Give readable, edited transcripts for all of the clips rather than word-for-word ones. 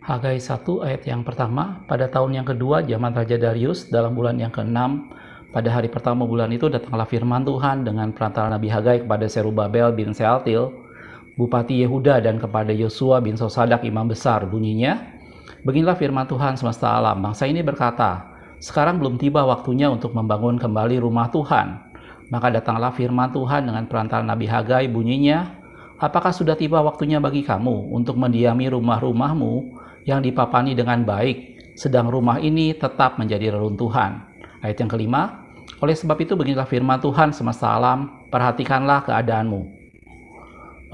Hagai 1 ayat yang pertama, pada tahun yang kedua zaman Raja Darius dalam bulan yang ke-6, pada hari pertama bulan itu datanglah firman Tuhan dengan perantara Nabi Hagai kepada Zerubabel bin Sealtiel, Bupati Yehuda, dan kepada Yosua bin Sosadak imam besar. Bunyinya, beginilah firman Tuhan semesta alam, bangsa ini berkata, sekarang belum tiba waktunya untuk membangun kembali rumah Tuhan. Maka datanglah firman Tuhan dengan perantara Nabi Hagai, bunyinya, apakah sudah tiba waktunya bagi kamu untuk mendiami rumah-rumahmu yang dipapani dengan baik, sedang rumah ini tetap menjadi reruntuhan. Ayat yang kelima, oleh sebab itu beginilah firman Tuhan semesta alam, perhatikanlah keadaanmu.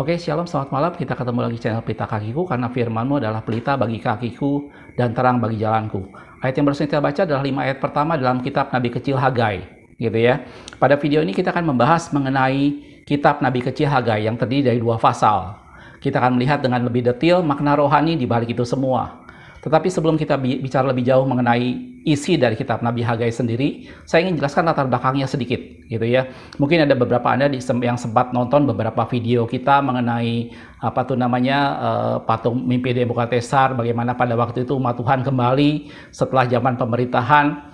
Oke, shalom, selamat malam. Kita ketemu lagi channel Pelita Kakiku, karena firman-Mu adalah pelita bagi kakiku dan terang bagi jalanku. Ayat yang baru kita baca adalah 5 ayat pertama dalam kitab Nabi Kecil Hagai, gitu ya. Pada video ini kita akan membahas mengenai kitab Nabi Kecil Hagai yang terdiri dari 2 pasal. Kita akan melihat dengan lebih detail makna rohani di balik itu semua. Tetapi sebelum kita bicara lebih jauh mengenai isi dari kitab Nabi Hagai sendiri, saya ingin jelaskan latar belakangnya sedikit, gitu ya. Mungkin ada beberapa Anda yang sempat nonton beberapa video kita mengenai patung mimpi Nebukadnezar, bagaimana pada waktu itu umat Tuhan kembali setelah zaman pemerintahan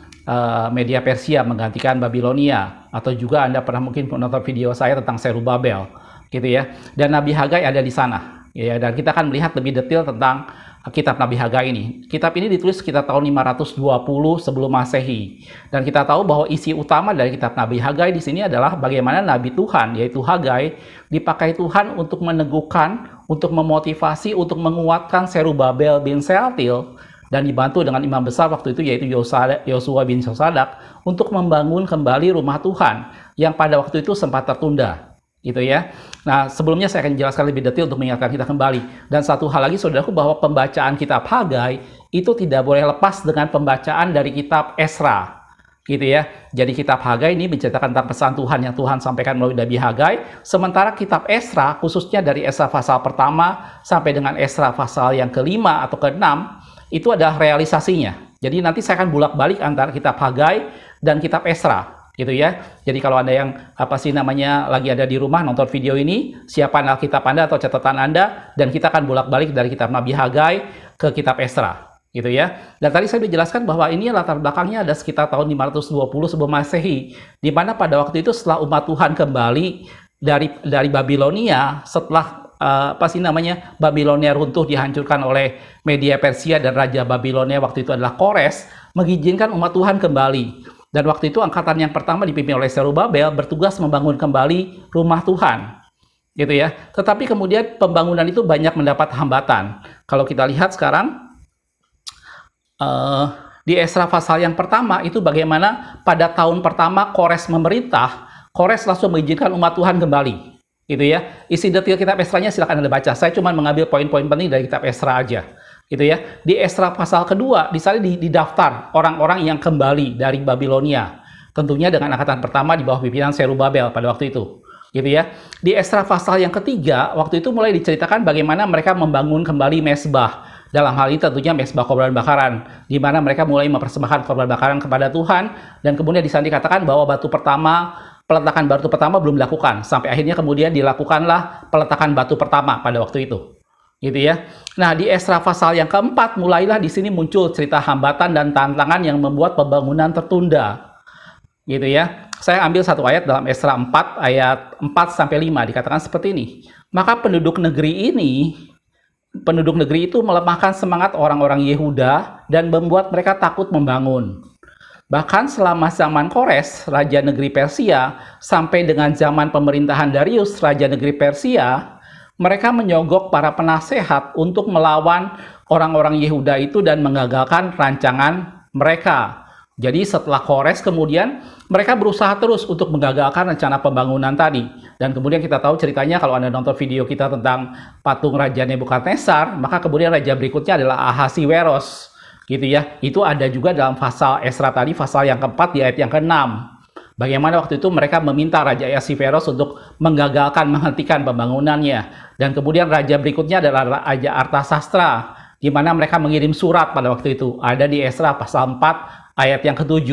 Media Persia menggantikan Babilonia, atau juga Anda pernah mungkin menonton video saya tentang Zerubabel, gitu ya. Dan Nabi Hagai ada di sana, ya. Dan kita akan melihat lebih detail tentang kitab Nabi Hagai ini. Kitab ini ditulis sekitar tahun 520 sebelum Masehi. Dan kita tahu bahwa isi utama dari kitab Nabi Hagai di sini adalah bagaimana Nabi Tuhan, yaitu Hagai, dipakai Tuhan untuk meneguhkan, untuk memotivasi, untuk menguatkan Zerubabel bin Sealtiel, dan dibantu dengan imam besar waktu itu yaitu Yosua bin Sosadak untuk membangun kembali rumah Tuhan yang pada waktu itu sempat tertunda, gitu ya. Nah, sebelumnya saya akan jelaskan lebih detail untuk mengingatkan kita kembali. Dan satu hal lagi, saudaraku, bahwa pembacaan kitab Hagai itu tidak boleh lepas dengan pembacaan dari kitab Esra, gitu ya. Jadi kitab Hagai ini menceritakan tentang pesan Tuhan yang Tuhan sampaikan melalui Nabi Hagai, sementara kitab Esra, khususnya dari Esra pasal pertama sampai dengan Esra pasal yang ke-5 atau ke-6, itu adalah realisasinya. Jadi nanti saya akan bolak-balik antara kitab Hagai dan kitab Esra, gitu ya. Jadi kalau Anda yang lagi ada di rumah nonton video ini, siapkan Alkitab Anda atau catatan Anda, dan kita akan bolak-balik dari kitab Nabi Hagai ke kitab Esra, gitu ya. Dan tadi saya dijelaskan bahwa ini latar belakangnya ada sekitar tahun 520 sebelum Masehi, di mana pada waktu itu setelah umat Tuhan kembali dari Babilonia, setelah Babilonia runtuh, dihancurkan oleh Media Persia, dan Raja Babilonia waktu itu adalah Kores, mengizinkan umat Tuhan kembali. Dan waktu itu angkatan yang pertama dipimpin oleh Zerubabel bertugas membangun kembali rumah Tuhan, gitu ya. Tetapi kemudian pembangunan itu banyak mendapat hambatan. Kalau kita lihat sekarang di Esra pasal yang pertama itu bagaimana pada tahun pertama Kores memerintah, Kores langsung mengizinkan umat Tuhan kembali, gitu ya. Isi detail kitab Esranya silakan Anda baca. Saya cuma mengambil poin-poin penting dari kitab Esra aja, gitu ya. Di Esra pasal kedua, di sana didaftar orang-orang yang kembali dari Babilonia, tentunya dengan angkatan pertama di bawah pimpinan Zerubabel pada waktu itu, gitu ya. Di Esra pasal yang ketiga, waktu itu mulai diceritakan bagaimana mereka membangun kembali mezbah. Dalam hal ini tentunya mezbah korban bakaran, di mana mereka mulai mempersembahkan korban bakaran kepada Tuhan, dan kemudian di sana dikatakan bahwa peletakan batu pertama belum dilakukan, sampai akhirnya kemudian dilakukanlah peletakan batu pertama pada waktu itu, gitu ya. Nah, di Esra pasal yang keempat mulailah di sini muncul cerita hambatan dan tantangan yang membuat pembangunan tertunda, gitu ya. Saya ambil satu ayat dalam Esra 4 ayat 4 sampai 5, dikatakan seperti ini. Maka penduduk negeri itu melemahkan semangat orang-orang Yehuda dan membuat mereka takut membangun. Bahkan selama zaman Kores, Raja Negeri Persia, sampai dengan zaman pemerintahan Darius, Raja Negeri Persia, mereka menyogok para penasehat untuk melawan orang-orang Yehuda itu dan mengagalkan rancangan mereka. Jadi setelah Kores kemudian mereka berusaha terus untuk menggagalkan rencana pembangunan tadi. Dan kemudian kita tahu ceritanya, kalau Anda nonton video kita tentang patung Raja Nebukadnezar, maka kemudian raja berikutnya adalah Ahasiweros, gitu ya. Itu ada juga dalam pasal Esra tadi, pasal yang keempat di ayat yang ke-6. Bagaimana waktu itu mereka meminta Raja Ahasiweros untuk menghentikan pembangunannya. Dan kemudian raja berikutnya adalah Raja Artasastra, di mana mereka mengirim surat pada waktu itu. Ada di Esra pasal 4 ayat yang ke-7.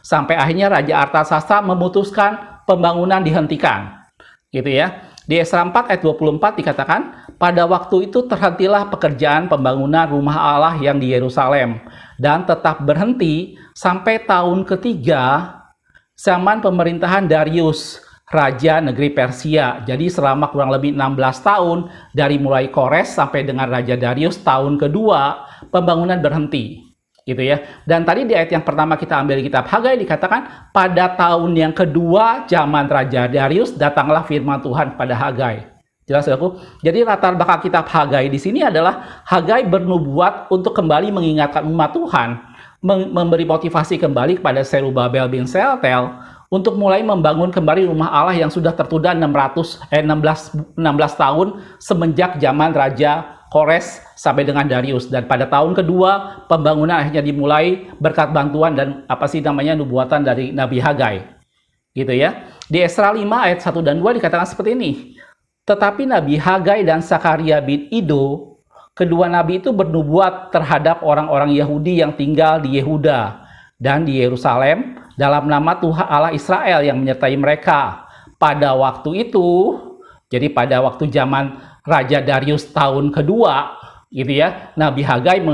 Sampai akhirnya Raja Artasastra memutuskan pembangunan dihentikan, gitu ya. Di Esra 4 ayat 24 dikatakan, pada waktu itu terhentilah pekerjaan pembangunan rumah Allah yang di Yerusalem dan tetap berhenti sampai tahun ketiga zaman pemerintahan Darius, Raja Negeri Persia. Jadi selama kurang lebih 16 tahun dari mulai Kores sampai dengan Raja Darius tahun kedua pembangunan berhenti. Gitu ya. Dan tadi di ayat yang pertama kita ambil di kitab Hagai dikatakan pada tahun yang kedua zaman Raja Darius datanglah firman Tuhan pada Hagai. Jelas saudaraku? Jadi latar belakang kitab Hagai di sini adalah Hagai bernubuat untuk kembali mengingatkan umat Tuhan, memberi motivasi kembali kepada Zerubabel bin Shealtiel untuk mulai membangun kembali rumah Allah yang sudah tertunda 16 tahun semenjak zaman Raja Kores sampai dengan Darius. Dan pada tahun kedua pembangunan akhirnya dimulai berkat bantuan dan nubuatan dari Nabi Hagai. Gitu ya. Di Esra 5 ayat 1 dan 2 dikatakan seperti ini. Tetapi Nabi Hagai dan Sakaria bin Ido, kedua nabi itu bernubuat terhadap orang-orang Yahudi yang tinggal di Yehuda dan di Yerusalem dalam nama Tuhan Allah Israel yang menyertai mereka. Pada waktu itu, jadi pada waktu zaman Raja Darius tahun kedua, gitu ya, Nabi Hagai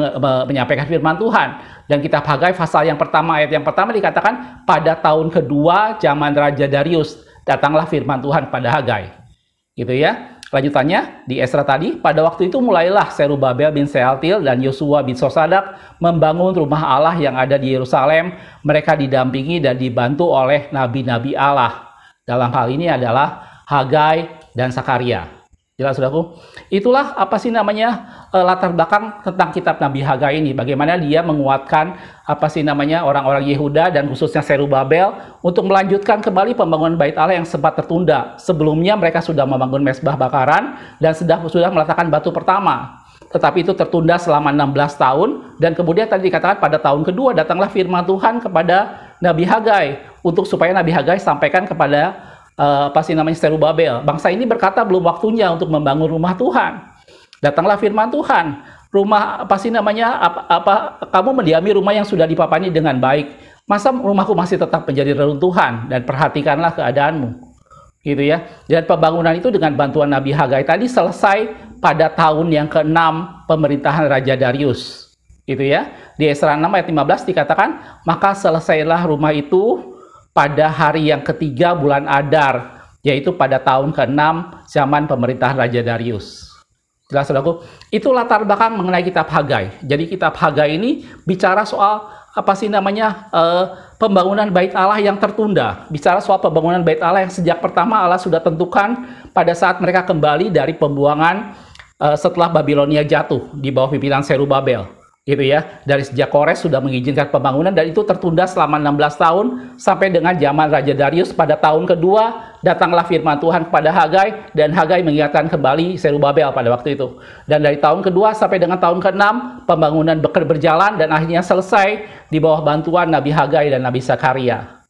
menyampaikan firman Tuhan. Dan kitab Hagai pasal yang pertama, ayat yang pertama dikatakan, pada tahun kedua zaman Raja Darius, datanglah firman Tuhan pada Hagai. Gitu ya. Lanjutannya di Esra tadi, pada waktu itu mulailah Zerubabel bin Shealtiel dan Yosua bin Sosadak membangun rumah Allah yang ada di Yerusalem. Mereka didampingi dan dibantu oleh nabi-nabi Allah. Dalam hal ini adalah Hagai dan Sakaria. Jelas saudaraku? Itulah latar belakang tentang kitab Nabi Hagai ini. Bagaimana dia menguatkan orang-orang Yehuda dan khususnya Zerubabel untuk melanjutkan kembali pembangunan bait Allah yang sempat tertunda. Sebelumnya mereka sudah membangun mezbah bakaran dan sudah meletakkan batu pertama. Tetapi itu tertunda selama 16 tahun dan kemudian tadi dikatakan pada tahun kedua datanglah firman Tuhan kepada Nabi Hagai supaya Nabi Hagai sampaikan kepada Zerubabel. Bangsa ini berkata belum waktunya untuk membangun rumah Tuhan. Datanglah firman Tuhan. Kamu mendiami rumah yang sudah dipapani dengan baik. Masa rumahku masih tetap menjadi reruntuhan? Dan perhatikanlah keadaanmu. Gitu ya. Dan pembangunan itu dengan bantuan Nabi Hagai tadi selesai pada tahun yang ke-6 pemerintahan Raja Darius. Gitu ya. Di Esra 6 ayat 15 dikatakan, maka selesailah rumah itu pada hari yang ketiga bulan Adar, yaitu pada tahun ke-6 zaman pemerintahan Raja Darius. Jelas saudaraku? Itu latar belakang mengenai kitab Hagai. Jadi kitab Hagai ini bicara soal pembangunan bait Allah yang tertunda. Bicara soal pembangunan bait Allah yang sejak pertama Allah sudah tentukan pada saat mereka kembali dari pembuangan setelah Babilonia jatuh di bawah pimpinan Zerubabel. Gitu ya, dari sejak Kores sudah mengizinkan pembangunan dan itu tertunda selama 16 tahun sampai dengan zaman Raja Darius. Pada tahun kedua datanglah firman Tuhan kepada Hagai dan Hagai mengingatkan kembali Zerubabel pada waktu itu. Dan dari tahun kedua sampai dengan tahun ke-6 pembangunan berjalan dan akhirnya selesai di bawah bantuan Nabi Hagai dan Nabi Sakaria.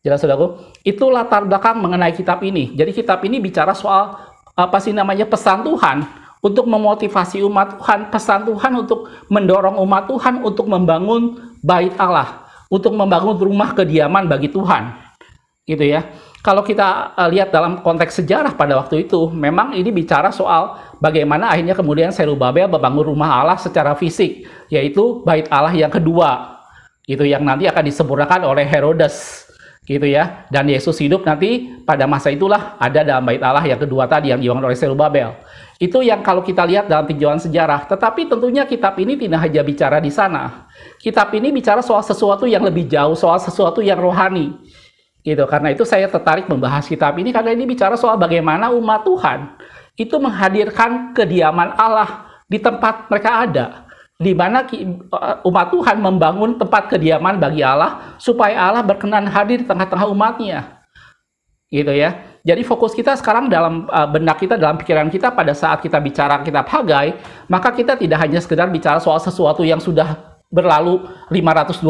Jelas saudaraku? Itu latar belakang mengenai kitab ini. Jadi kitab ini bicara soal pesan Tuhan untuk memotivasi umat Tuhan, pesan Tuhan untuk mendorong umat Tuhan untuk membangun bait Allah, untuk membangun rumah kediaman bagi Tuhan. Gitu ya. Kalau kita lihat dalam konteks sejarah pada waktu itu, memang ini bicara soal bagaimana akhirnya kemudian Zerubabel membangun rumah Allah secara fisik, yaitu bait Allah yang kedua. Itu yang nanti akan disempurnakan oleh Herodes. Gitu ya. Dan Yesus hidup nanti pada masa itulah ada dalam bait Allah yang kedua tadi yang dibangun oleh Zerubabel. Itu yang kalau kita lihat dalam tinjauan sejarah. Tetapi tentunya kitab ini tidak hanya bicara di sana. Kitab ini bicara soal sesuatu yang lebih jauh, soal sesuatu yang rohani. Gitu. Karena itu saya tertarik membahas kitab ini karena ini bicara soal bagaimana umat Tuhan itu menghadirkan kediaman Allah di tempat mereka ada. Di mana umat Tuhan membangun tempat kediaman bagi Allah supaya Allah berkenan hadir di tengah-tengah umatnya. Gitu ya. Jadi fokus kita sekarang dalam benak kita, dalam pikiran kita pada saat kita bicara kitab Hagai, maka kita tidak hanya sekedar bicara soal sesuatu yang sudah berlalu 520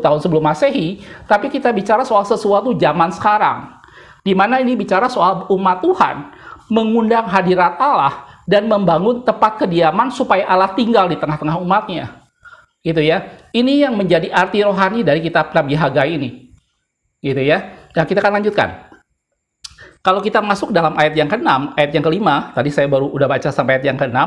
tahun sebelum Masehi, tapi kita bicara soal sesuatu zaman sekarang. Di mana ini bicara soal umat Tuhan mengundang hadirat Allah dan membangun tempat kediaman supaya Allah tinggal di tengah-tengah umatnya. Gitu ya. Ini yang menjadi arti rohani dari kitab Nabi Hagai ini. Gitu ya. Dan kita akan lanjutkan. Kalau kita masuk dalam ayat yang ke-6, ayat yang ke-5, tadi saya baru udah baca sampai ayat yang ke-6,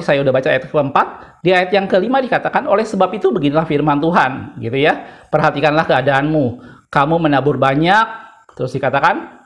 saya udah baca ayat ke-4, di ayat yang ke-5 dikatakan, oleh sebab itu beginilah firman Tuhan, gitu ya, perhatikanlah keadaanmu, kamu menabur banyak, terus dikatakan,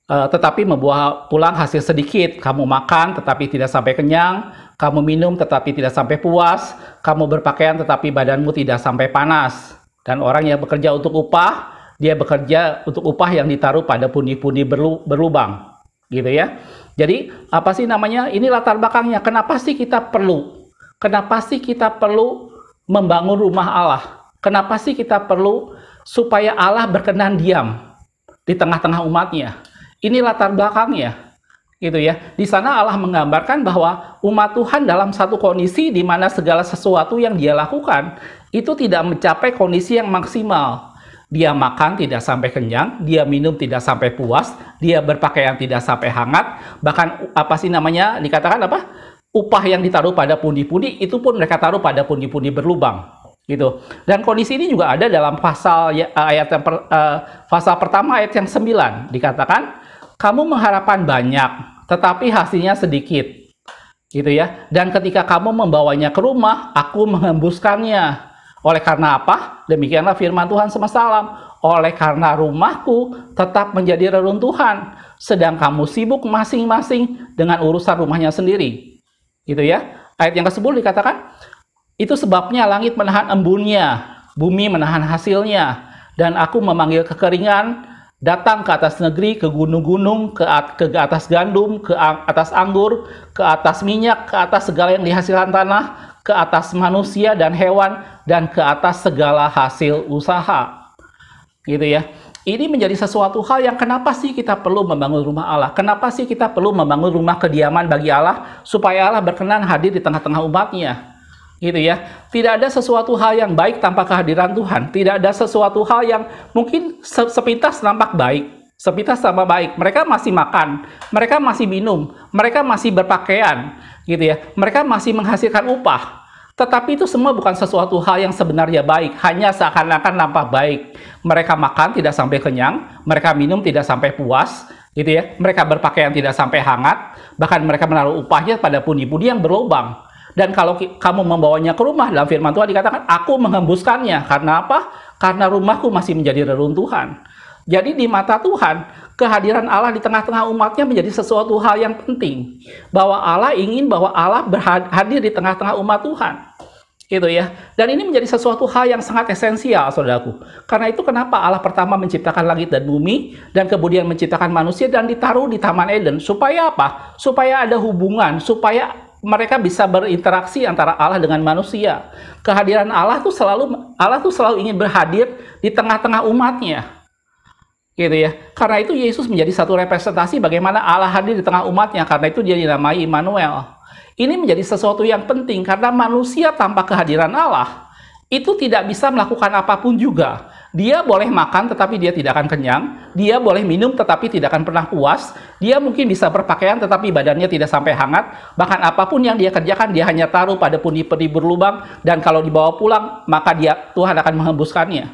tetapi membawa pulang hasil sedikit, kamu makan tetapi tidak sampai kenyang, kamu minum tetapi tidak sampai puas, kamu berpakaian tetapi badanmu tidak sampai panas, dan orang yang bekerja untuk upah, dia bekerja untuk upah yang ditaruh pada pundi-pundi berlubang, gitu ya. Jadi apa sih namanya? Ini latar belakangnya. Kenapa sih kita perlu? Kenapa sih kita perlu membangun rumah Allah? Kenapa sih kita perlu supaya Allah berkenan diam di tengah-tengah umatnya? Ini latar belakangnya, gitu ya. Di sana Allah menggambarkan bahwa umat Tuhan dalam satu kondisi di mana segala sesuatu yang dia lakukan itu tidak mencapai kondisi yang maksimal. Dia makan tidak sampai kenyang, dia minum tidak sampai puas, dia berpakaian tidak sampai hangat, bahkan apa sih namanya dikatakan apa? Upah yang ditaruh pada pundi-pundi itu pun mereka taruh pada pundi-pundi berlubang, gitu. Dan kondisi ini juga ada dalam pasal pasal pertama ayat yang 9 dikatakan, kamu mengharapkan banyak, tetapi hasilnya sedikit, gitu ya. Dan ketika kamu membawanya ke rumah, aku menghembuskannya. Oleh karena apa? Demikianlah firman Tuhan semesta alam. Oleh karena rumahku tetap menjadi reruntuhan, sedang kamu sibuk masing-masing dengan urusan rumahnya sendiri. Gitu ya. Ayat yang ke-10 dikatakan, itu sebabnya langit menahan embunnya, bumi menahan hasilnya, dan aku memanggil kekeringan datang ke atas negeri, ke gunung-gunung, ke atas gandum, ke atas anggur, ke atas minyak, ke atas segala yang dihasilkan tanah, ke atas manusia dan hewan, dan ke atas segala hasil usaha. Gitu ya. Ini menjadi sesuatu hal yang kenapa sih kita perlu membangun rumah Allah? Kenapa sih kita perlu membangun rumah kediaman bagi Allah supaya Allah berkenan hadir di tengah-tengah umatnya? Gitu ya. Tidak ada sesuatu hal yang baik tanpa kehadiran Tuhan. Tidak ada sesuatu hal yang mungkin sepintas nampak baik, sepintas tampak baik. Mereka masih makan, mereka masih minum, mereka masih berpakaian, gitu ya. Mereka masih menghasilkan upah. Tetapi itu semua bukan sesuatu hal yang sebenarnya baik, hanya seakan-akan nampak baik. Mereka makan tidak sampai kenyang, mereka minum tidak sampai puas, gitu ya. Mereka berpakaian tidak sampai hangat, bahkan mereka menaruh upahnya pada pundi-pundi yang berlubang. Dan kalau kamu membawanya ke rumah, dalam firman Tuhan dikatakan, aku menghembuskannya. Karena apa? Karena rumahku masih menjadi reruntuhan. Jadi di mata Tuhan, kehadiran Allah di tengah-tengah umatnya menjadi sesuatu hal yang penting. Bahwa Allah ingin bahwa Allah hadir di tengah-tengah umat Tuhan. Gitu ya. Dan ini menjadi sesuatu hal yang sangat esensial, saudaraku. Karena itu kenapa Allah pertama menciptakan langit dan bumi, dan kemudian menciptakan manusia dan ditaruh di Taman Eden. Supaya apa? Supaya ada hubungan, supaya mereka bisa berinteraksi antara Allah dengan manusia. Kehadiran Allah tuh selalu ingin berhadir di tengah-tengah umatnya. Gitu ya. Karena itu Yesus menjadi satu representasi bagaimana Allah hadir di tengah umatnya. Karena itu dia dinamai Immanuel. Ini menjadi sesuatu yang penting karena manusia tanpa kehadiran Allah itu tidak bisa melakukan apapun juga. Dia boleh makan tetapi dia tidak akan kenyang, dia boleh minum tetapi tidak akan pernah puas, dia mungkin bisa berpakaian tetapi badannya tidak sampai hangat, bahkan apapun yang dia kerjakan dia hanya taruh pada pundi-pundi berlubang, dan kalau dibawa pulang maka Tuhan akan menghembuskannya.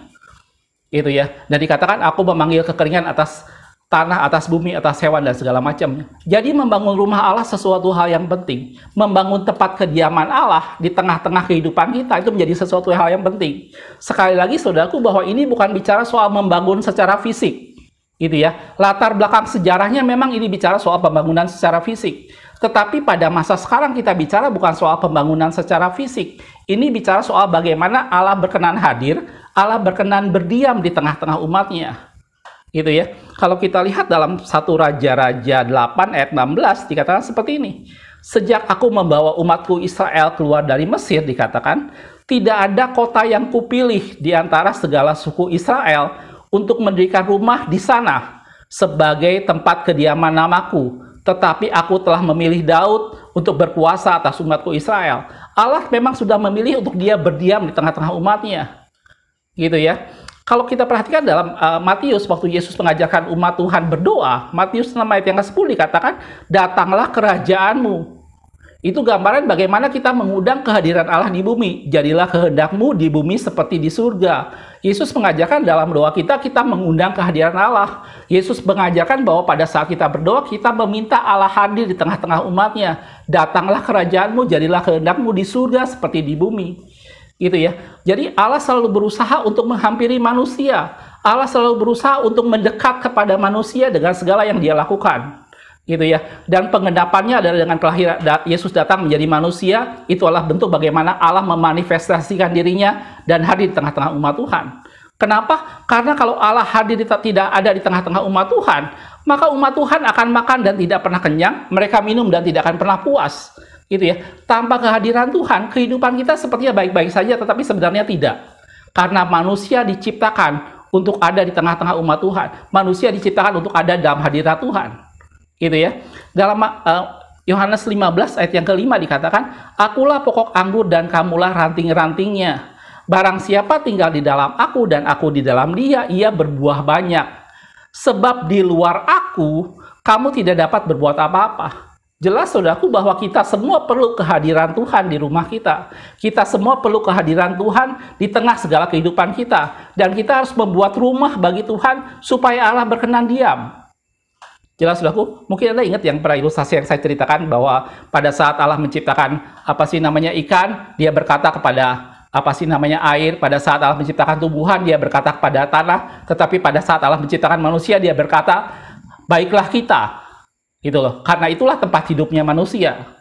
Gitu ya. Dan dikatakan aku memanggil kekeringan atas tanah, atas bumi, atas hewan, dan segala macamnya. Jadi membangun rumah Allah sesuatu hal yang penting. Membangun tempat kediaman Allah di tengah-tengah kehidupan kita itu menjadi sesuatu hal yang penting. Sekali lagi saudaraku, bahwa ini bukan bicara soal membangun secara fisik. Gitu ya. Latar belakang sejarahnya memang ini bicara soal pembangunan secara fisik. Tetapi pada masa sekarang kita bicara bukan soal pembangunan secara fisik. Ini bicara soal bagaimana Allah berkenan hadir, Allah berkenan berdiam di tengah-tengah umatnya. Gitu ya. Kalau kita lihat dalam 1 Raja-Raja 8 ayat 16 dikatakan seperti ini. Sejak aku membawa umatku Israel keluar dari Mesir, dikatakan, tidak ada kota yang kupilih di antara segala suku Israel untuk mendirikan rumah di sana sebagai tempat kediaman namaku. Tetapi aku telah memilih Daud untuk berkuasa atas umatku Israel. Allah memang sudah memilih untuk dia berdiam di tengah-tengah umatnya. Gitu ya. Kalau kita perhatikan dalam Matius, waktu Yesus mengajarkan umat Tuhan berdoa, Matius 6 ayat yang ke-10 dikatakan, datanglah kerajaanmu. Itu gambaran bagaimana kita mengundang kehadiran Allah di bumi. Jadilah kehendakmu di bumi seperti di surga. Yesus mengajarkan dalam doa kita mengundang kehadiran Allah. Yesus mengajarkan bahwa pada saat kita berdoa, kita meminta Allah hadir di tengah-tengah umatnya. Datanglah kerajaanmu, jadilah kehendakmu di surga seperti di bumi. Gitu ya. Jadi Allah selalu berusaha untuk menghampiri manusia. Allah selalu berusaha untuk mendekat kepada manusia dengan segala yang dia lakukan. Gitu ya. Dan pengendapannya adalah dengan kelahiran Yesus datang menjadi manusia, itu adalah bentuk bagaimana Allah memanifestasikan dirinya dan hadir di tengah-tengah umat Tuhan. Kenapa? Karena kalau Allah hadir tidak ada di tengah-tengah umat Tuhan, maka umat Tuhan akan makan dan tidak pernah kenyang, mereka minum dan tidak akan pernah puas. Gitu ya. Tanpa kehadiran Tuhan, kehidupan kita sepertinya baik-baik saja, tetapi sebenarnya tidak. Karena manusia diciptakan untuk ada di tengah-tengah umat Tuhan. Manusia diciptakan untuk ada dalam hadirat Tuhan. Gitu ya. Dalam Yohanes 15 ayat yang kelima dikatakan, akulah pokok anggur dan kamulah ranting-rantingnya. Barang siapa tinggal di dalam aku dan aku di dalam dia, ia berbuah banyak. Sebab di luar aku, kamu tidak dapat berbuat apa-apa. Jelas saudaraku bahwa kita semua perlu kehadiran Tuhan di rumah kita. Kita semua perlu kehadiran Tuhan di tengah segala kehidupan kita. Dan kita harus membuat rumah bagi Tuhan supaya Allah berkenan diam. Jelas saudaraku, mungkin Anda ingat yang pernah ilustrasi yang saya ceritakan bahwa pada saat Allah menciptakan ikan, dia berkata kepada air, pada saat Allah menciptakan tumbuhan, dia berkata kepada tanah, tetapi pada saat Allah menciptakan manusia, dia berkata, baiklah kita. Gitu loh. Karena itulah tempat hidupnya manusia.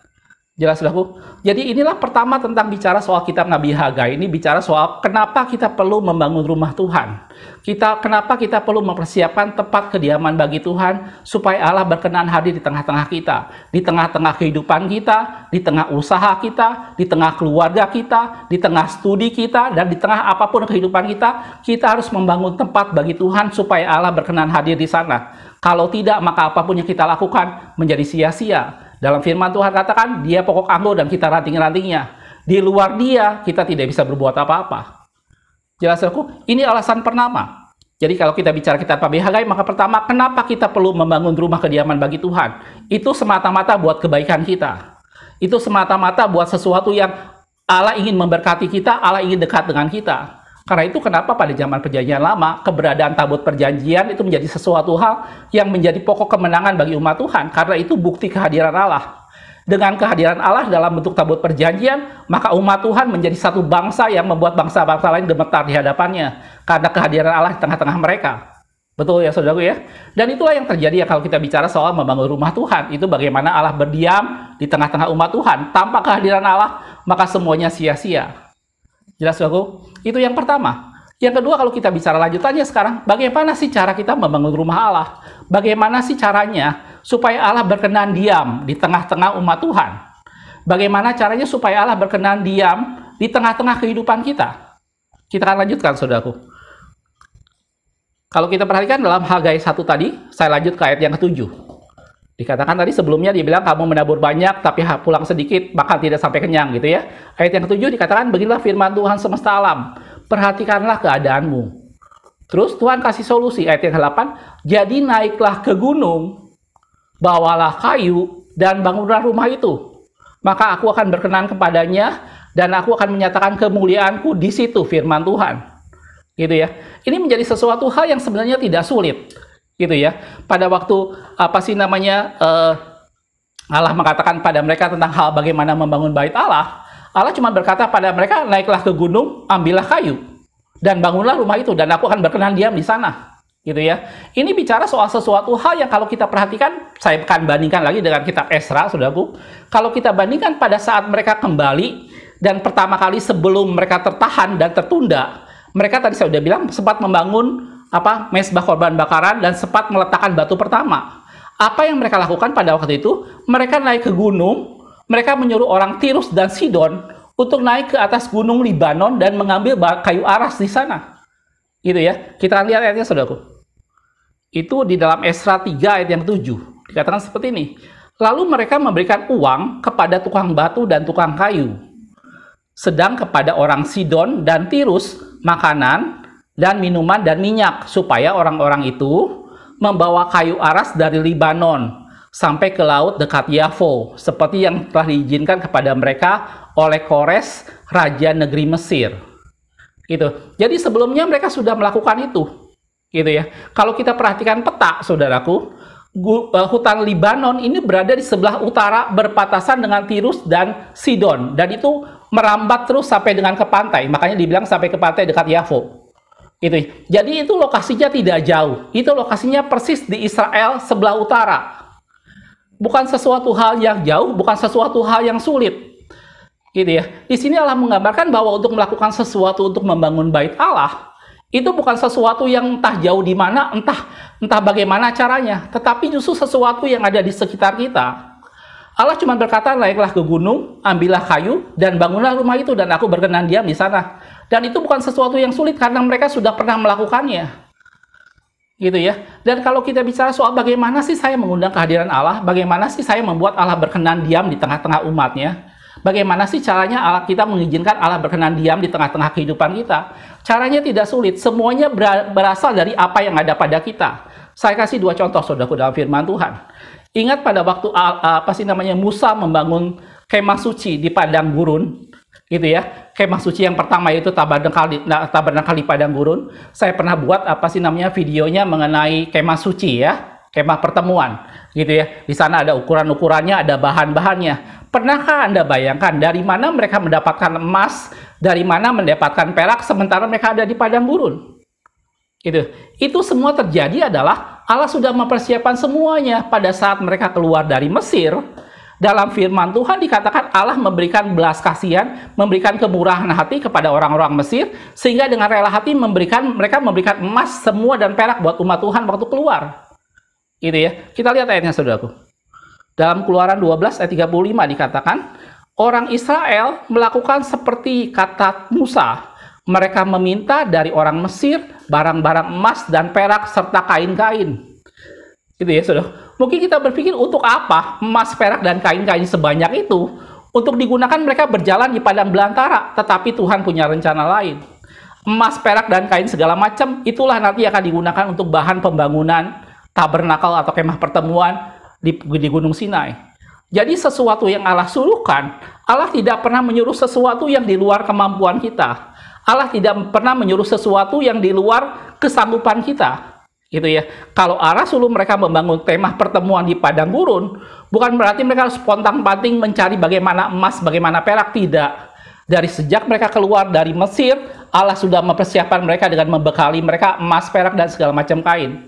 Jelas saudaraku. Jadi inilah pertama tentang bicara soal kitab Nabi Hagai. Ini bicara soal kenapa kita perlu membangun rumah Tuhan. Kenapa kita perlu mempersiapkan tempat kediaman bagi Tuhan supaya Allah berkenan hadir di tengah-tengah kita, di tengah-tengah kehidupan kita, di tengah usaha kita, di tengah keluarga kita, di tengah studi kita, dan di tengah apapun kehidupan kita harus membangun tempat bagi Tuhan supaya Allah berkenan hadir di sana. Kalau tidak, maka apapun yang kita lakukan menjadi sia-sia. Dalam firman Tuhan katakan, dia pokok anggur dan kita ranting-rantingnya. Di luar dia, kita tidak bisa berbuat apa-apa. Jelas aku? Ini alasan pertama. Jadi kalau kita bicara kitab Nabi Hagai, maka pertama, kenapa kita perlu membangun rumah kediaman bagi Tuhan? Itu semata-mata buat kebaikan kita. Itu semata-mata buat sesuatu yang Allah ingin memberkati kita, Allah ingin dekat dengan kita. Karena itu kenapa pada zaman perjanjian lama, keberadaan tabut perjanjian itu menjadi sesuatu hal yang menjadi pokok kemenangan bagi umat Tuhan. Karena itu bukti kehadiran Allah. Dengan kehadiran Allah dalam bentuk tabut perjanjian, maka umat Tuhan menjadi satu bangsa yang membuat bangsa-bangsa lain gemetar di hadapannya. Karena kehadiran Allah di tengah-tengah mereka. Betul ya saudaraku ya? Dan itulah yang terjadi ya kalau kita bicara soal membangun rumah Tuhan. Itu bagaimana Allah berdiam di tengah-tengah umat Tuhan. Tanpa kehadiran Allah, maka semuanya sia-sia. Jelas saudaraku? Itu yang pertama. Yang kedua, kalau kita bicara lanjutannya sekarang, bagaimana sih cara kita membangun rumah Allah? Bagaimana sih caranya supaya Allah berkenan diam di tengah-tengah umat Tuhan? Bagaimana caranya supaya Allah berkenan diam di tengah-tengah kehidupan kita? Kita akan lanjutkan, saudaraku. Kalau kita perhatikan dalam Hagai 1 tadi, saya lanjut ke ayat yang ke-7. Dikatakan tadi sebelumnya dibilang kamu menabur banyak tapi pulang sedikit bahkan tidak sampai kenyang gitu ya. Ayat yang ke-7 dikatakan beginilah firman Tuhan semesta alam. Perhatikanlah keadaanmu. Terus Tuhan kasih solusi ayat yang ke-8. Jadi naiklah ke gunung, bawalah kayu dan bangunlah rumah itu. Maka aku akan berkenan kepadanya dan aku akan menyatakan kemuliaanku di situ firman Tuhan. Gitu ya. Ini menjadi sesuatu hal yang sebenarnya tidak sulit. Gitu ya. Pada waktu Allah mengatakan pada mereka tentang hal bagaimana membangun bait Allah, Allah cuma berkata pada mereka, naiklah ke gunung, ambillah kayu dan bangunlah rumah itu dan aku akan berkenan diam di sana. Gitu ya. Ini bicara soal sesuatu hal yang kalau kita perhatikan, saya akan bandingkan lagi dengan kitab Esra, saudaraku. Kalau kita bandingkan pada saat mereka kembali dan pertama kali sebelum mereka tertahan dan tertunda, mereka tadi saya sudah bilang sempat membangun mezbah korban bakaran dan sempat meletakkan batu pertama. Apa yang mereka lakukan pada waktu itu? Mereka naik ke gunung, mereka menyuruh orang Tirus dan Sidon untuk naik ke atas gunung Libanon dan mengambil kayu aras di sana. Gitu ya. Kita lihat ayatnya saudaraku. Itu di dalam Esra 3 ayat yang 7. Dikatakan seperti ini. Lalu mereka memberikan uang kepada tukang batu dan tukang kayu. Sedang kepada orang Sidon dan Tirus makanan dan minuman dan minyak, supaya orang-orang itu membawa kayu aras dari Libanon, sampai ke laut dekat Yafo, seperti yang telah diizinkan kepada mereka oleh Kores, raja negeri Mesir. Gitu. Jadi sebelumnya mereka sudah melakukan itu. Gitu ya. Kalau kita perhatikan peta, saudaraku, hutan Libanon ini berada di sebelah utara berbatasan dengan Tirus dan Sidon, dan itu merambat terus sampai dengan ke pantai. Makanya dibilang sampai ke pantai dekat Yafo. Gitu. Jadi itu lokasinya tidak jauh. Itu lokasinya persis di Israel sebelah utara. Bukan sesuatu hal yang jauh, bukan sesuatu hal yang sulit. Gitu ya. Di sini Allah menggambarkan bahwa untuk melakukan sesuatu untuk membangun bait Allah, itu bukan sesuatu yang entah jauh di mana, entah bagaimana caranya, tetapi justru sesuatu yang ada di sekitar kita. Allah cuma berkata, naiklah ke gunung, ambillah kayu, dan bangunlah rumah itu, dan aku berkenan diam di sana. Dan itu bukan sesuatu yang sulit, karena mereka sudah pernah melakukannya. Gitu ya. Dan kalau kita bicara soal bagaimana sih saya mengundang kehadiran Allah, bagaimana sih saya membuat Allah berkenan diam di tengah-tengah umatnya, bagaimana sih caranya kita mengizinkan Allah berkenan diam di tengah-tengah kehidupan kita. Caranya tidak sulit, semuanya berasal dari apa yang ada pada kita. Saya kasih 2 contoh, saudaraku, dalam firman Tuhan. Ingat pada waktu Musa membangun kemah suci di padang gurun, gitu ya. Kemah suci yang pertama itu tabernakal di padang gurun. Saya pernah buat videonya mengenai kemah suci ya, kemah pertemuan, gitu ya. Di sana ada ukuran-ukurannya, ada bahan-bahannya. Pernahkah Anda bayangkan dari mana mereka mendapatkan emas, dari mana mendapatkan perak sementara mereka ada di padang gurun? Gitu. Itu semua terjadi adalah Allah sudah mempersiapkan semuanya pada saat mereka keluar dari Mesir. Dalam firman Tuhan dikatakan Allah memberikan belas kasihan, memberikan kemurahan hati kepada orang-orang Mesir, sehingga dengan rela hati mereka memberikan emas semua dan perak buat umat Tuhan waktu keluar. Gitu ya. Kita lihat ayatnya, saudaraku. Dalam Keluaran 12 ayat 35 dikatakan, orang Israel melakukan seperti kata Musa. Mereka meminta dari orang Mesir barang-barang emas dan perak serta kain-kain. Gitu ya, saudara. Mungkin kita berpikir untuk apa emas, perak, dan kain-kain sebanyak itu? Untuk digunakan mereka berjalan di padang belantara, tetapi Tuhan punya rencana lain. Emas, perak, dan kain segala macam, itulah nanti akan digunakan untuk bahan pembangunan tabernakal atau kemah pertemuan di Gunung Sinai. Jadi sesuatu yang Allah suruhkan, Allah tidak pernah menyuruh sesuatu yang di luar kemampuan kita. Allah tidak pernah menyuruh sesuatu yang di luar kesanggupan kita. Gitu ya. Kalau Allah suruh mereka membangun kemah pertemuan di padang gurun, bukan berarti mereka harus pontang-panting mencari bagaimana emas, bagaimana perak, tidak. Dari sejak mereka keluar dari Mesir, Allah sudah mempersiapkan mereka dengan membekali mereka emas, perak, dan segala macam kain.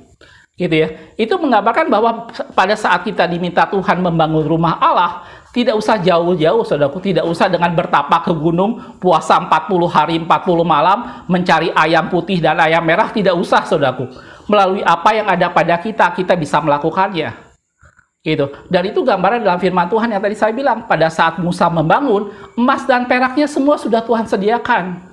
Gitu ya. Itu menggambarkan bahwa pada saat kita diminta Tuhan membangun rumah Allah, tidak usah jauh-jauh, saudaraku. Tidak usah dengan bertapa ke gunung, puasa 40 hari 40 malam, mencari ayam putih dan ayam merah. Tidak usah, saudaraku. Melalui apa yang ada pada kita, kita bisa melakukannya. Gitu. Dan itu gambaran dalam firman Tuhan yang tadi saya bilang. Pada saat Musa membangun, emas dan peraknya semua sudah Tuhan sediakan.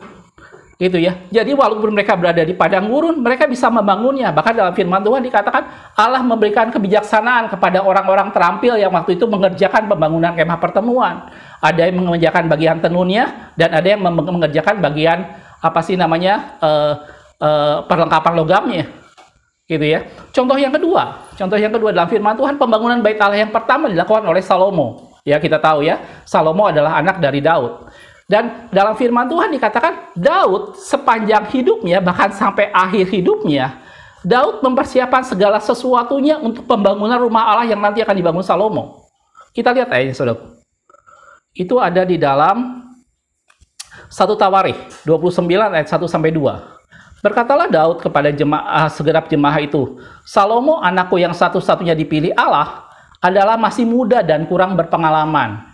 Gitu ya. Jadi walaupun mereka berada di padang gurun, mereka bisa membangunnya. Bahkan dalam firman Tuhan dikatakan Allah memberikan kebijaksanaan kepada orang-orang terampil yang waktu itu mengerjakan pembangunan kemah pertemuan. Ada yang mengerjakan bagian tenunnya, dan ada yang mengerjakan bagian perlengkapan logamnya. Gitu ya. Contoh yang kedua dalam firman Tuhan, pembangunan bait Allah yang pertama dilakukan oleh Salomo. Ya, kita tahu ya, Salomo adalah anak dari Daud. Dan dalam firman Tuhan dikatakan Daud sepanjang hidupnya, bahkan sampai akhir hidupnya, Daud mempersiapkan segala sesuatunya untuk pembangunan rumah Allah yang nanti akan dibangun Salomo. Kita lihat ayatnya, saudara. Itu ada di dalam 1 Tawarikh 29 ayat 1-2. Berkatalah Daud kepada segenap jemaah itu, Salomo anakku yang satu-satunya dipilih Allah adalah masih muda dan kurang berpengalaman.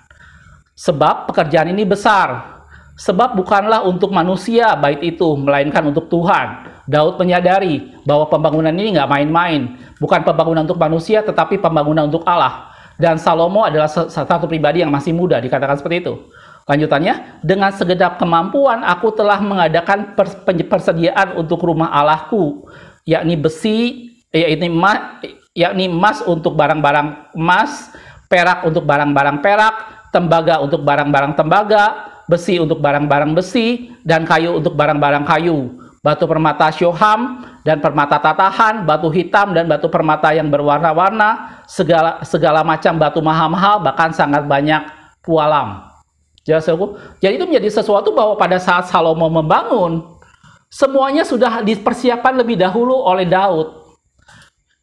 Sebab pekerjaan ini besar. Sebab bukanlah untuk manusia bait itu, melainkan untuk Tuhan. Daud menyadari bahwa pembangunan ini nggak main-main. Bukan pembangunan untuk manusia, tetapi pembangunan untuk Allah. Dan Salomo adalah satu pribadi yang masih muda, dikatakan seperti itu. Lanjutannya, dengan segenap kemampuan aku telah mengadakan persediaan untuk rumah Allahku, yakni besi, yakni emas untuk barang-barang emas, perak untuk barang-barang perak, tembaga untuk barang-barang tembaga, besi untuk barang-barang besi, dan kayu untuk barang-barang kayu, batu permata syoham, dan permata tatahan, batu hitam dan batu permata yang berwarna-warna, segala macam batu mahal-mahal, bahkan sangat banyak pualam. Jelas ya, Bu? Jadi itu menjadi sesuatu bahwa pada saat Salomo membangun, semuanya sudah dipersiapkan lebih dahulu oleh Daud.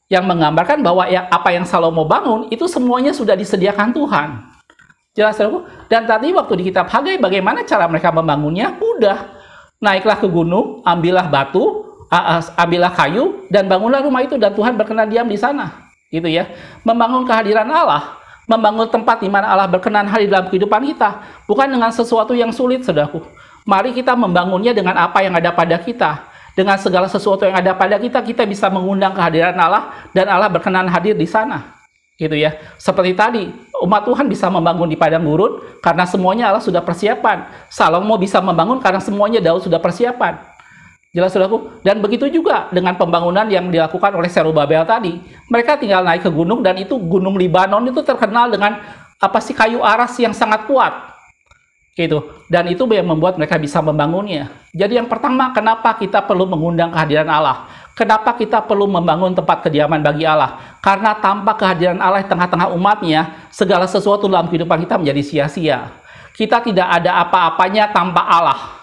Yang menggambarkan bahwa apa yang Salomo bangun, itu semuanya sudah disediakan Tuhan. Jelas ya, Bu? Dan tadi waktu di kitab Hagai, bagaimana cara mereka membangunnya? Mudah. Naiklah ke gunung, ambillah batu, ambillah kayu, dan bangunlah rumah itu, dan Tuhan berkenan diam di sana. Gitu ya. Membangun kehadiran Allah, membangun tempat di mana Allah berkenan hadir dalam kehidupan kita, bukan dengan sesuatu yang sulit, saudaraku. Mari kita membangunnya dengan apa yang ada pada kita. Dengan segala sesuatu yang ada pada kita, kita bisa mengundang kehadiran Allah, dan Allah berkenan hadir di sana. Gitu ya. Seperti tadi, umat Tuhan bisa membangun di padang gurun karena semuanya Allah sudah persiapan. Salomo bisa membangun karena semuanya Daud sudah persiapan. Jelas, saudaraku? Dan begitu juga dengan pembangunan yang dilakukan oleh Zerubabel tadi. Mereka tinggal naik ke gunung, dan itu gunung Libanon itu terkenal dengan kayu aras yang sangat kuat. Gitu. Dan itu yang membuat mereka bisa membangunnya. Jadi yang pertama, kenapa kita perlu mengundang kehadiran Allah? Kenapa kita perlu membangun tempat kediaman bagi Allah? Karena tanpa kehadiran Allah di tengah-tengah umatnya, segala sesuatu dalam kehidupan kita menjadi sia-sia. Kita tidak ada apa-apanya tanpa Allah.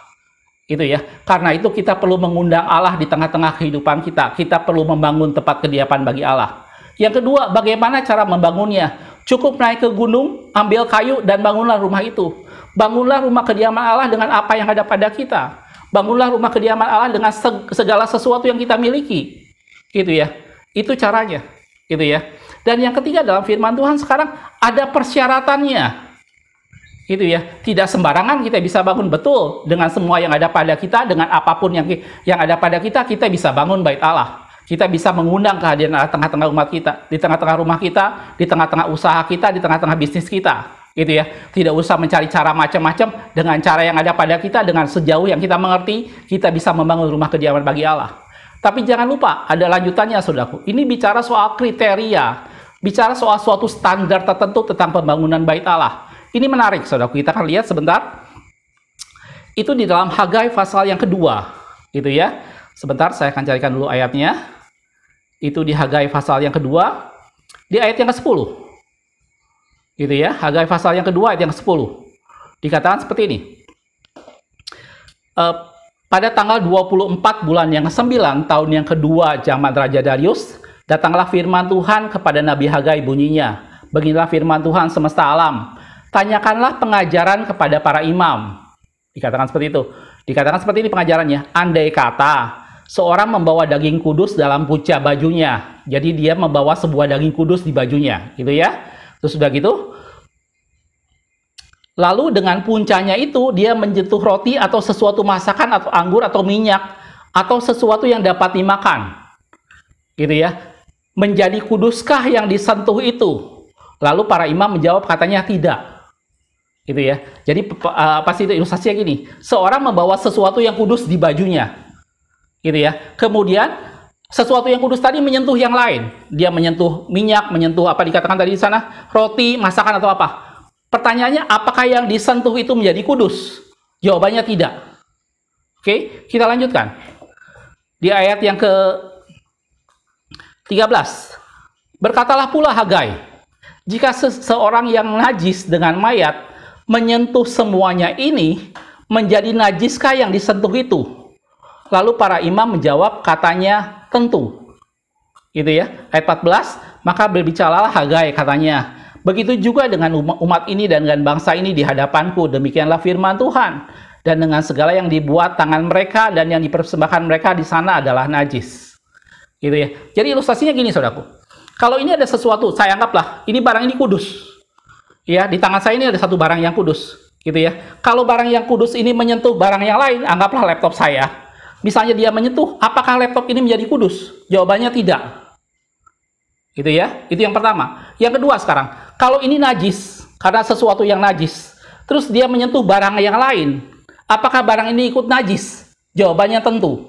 Gitu ya. Karena itu kita perlu mengundang Allah di tengah-tengah kehidupan kita. Kita perlu membangun tempat kediaman bagi Allah. Yang kedua, bagaimana cara membangunnya? Cukup naik ke gunung, ambil kayu, dan bangunlah rumah itu. Bangunlah rumah kediaman Allah dengan apa yang ada pada kita. Bangunlah rumah kediaman Allah dengan segala sesuatu yang kita miliki. Gitu ya. Itu caranya. Gitu ya. Dan yang ketiga, dalam firman Tuhan sekarang ada persyaratannya. Gitu ya. Tidak sembarangan kita bisa bangun, betul. Dengan semua yang ada pada kita, dengan apapun yang ada pada kita, kita bisa bangun bait Allah. Kita bisa mengundang kehadiran Allah di tengah-tengah umat kita, di tengah-tengah rumah kita, di tengah-tengah usaha kita, di tengah-tengah bisnis kita. Gitu ya. Tidak usah mencari cara macam-macam, dengan cara yang ada pada kita, dengan sejauh yang kita mengerti, kita bisa membangun rumah kediaman bagi Allah. Tapi jangan lupa, ada lanjutannya, saudaraku. Ini bicara soal kriteria, bicara soal suatu standar tertentu tentang pembangunan bait Allah. Ini menarik, saudaraku. Kita akan lihat sebentar. Itu di dalam Hagai pasal yang kedua. Gitu ya. Sebentar, saya akan carikan dulu ayatnya. Itu di Hagai pasal yang kedua. Di ayat yang ke-10. Gitu ya. Hagai pasal yang kedua, ayat yang ke-10. Dikatakan seperti ini. Pada tanggal 24 bulan yang ke-9, tahun yang kedua zaman Raja Darius, datanglah firman Tuhan kepada Nabi Hagai, bunyinya. Beginilah firman Tuhan semesta alam. Tanyakanlah pengajaran kepada para imam. Dikatakan seperti itu. Dikatakan seperti ini pengajarannya. Andai kata seorang membawa daging kudus dalam puca bajunya. Jadi dia membawa sebuah daging kudus di bajunya. Gitu ya. Terus sudah gitu. Lalu dengan puncanya itu dia menyentuh roti atau sesuatu masakan atau anggur atau minyak. Atau sesuatu yang dapat dimakan. Gitu ya. Menjadi kuduskah yang disentuh itu? Lalu para imam menjawab, katanya tidak. Gitu ya. Jadi pasti itu ilustrasinya gini. Seorang membawa sesuatu yang kudus di bajunya. Gitu ya. Kemudian sesuatu yang kudus tadi menyentuh yang lain. Dia menyentuh minyak, menyentuh apa dikatakan tadi di sana, roti, masakan atau apa. Pertanyaannya, apakah yang disentuh itu menjadi kudus? Jawabannya tidak. Oke, kita lanjutkan. Di ayat yang ke-13. Berkatalah pula Hagai, jika seseorang yang najis dengan mayat menyentuh semuanya ini, menjadi najiskah yang disentuh itu? Lalu para imam menjawab, katanya tentu. Gitu ya. Ayat 14, maka berbicaralah Hagai, katanya, begitu juga dengan umat ini dan dengan bangsa ini di hadapanku, demikianlah firman Tuhan. Dan dengan segala yang dibuat tangan mereka dan yang dipersembahkan mereka di sana adalah najis. Gitu ya. Jadi ilustrasinya gini, saudaraku. Kalau ini ada sesuatu, saya anggaplah ini barang ini kudus. Ya, di tangan saya ini ada satu barang yang kudus, gitu ya. Kalau barang yang kudus ini menyentuh barang yang lain, anggaplah laptop saya. Misalnya dia menyentuh, apakah laptop ini menjadi kudus? Jawabannya tidak. Gitu ya. Itu yang pertama. Yang kedua sekarang, kalau ini najis, karena sesuatu yang najis, terus dia menyentuh barang yang lain, apakah barang ini ikut najis? Jawabannya tentu.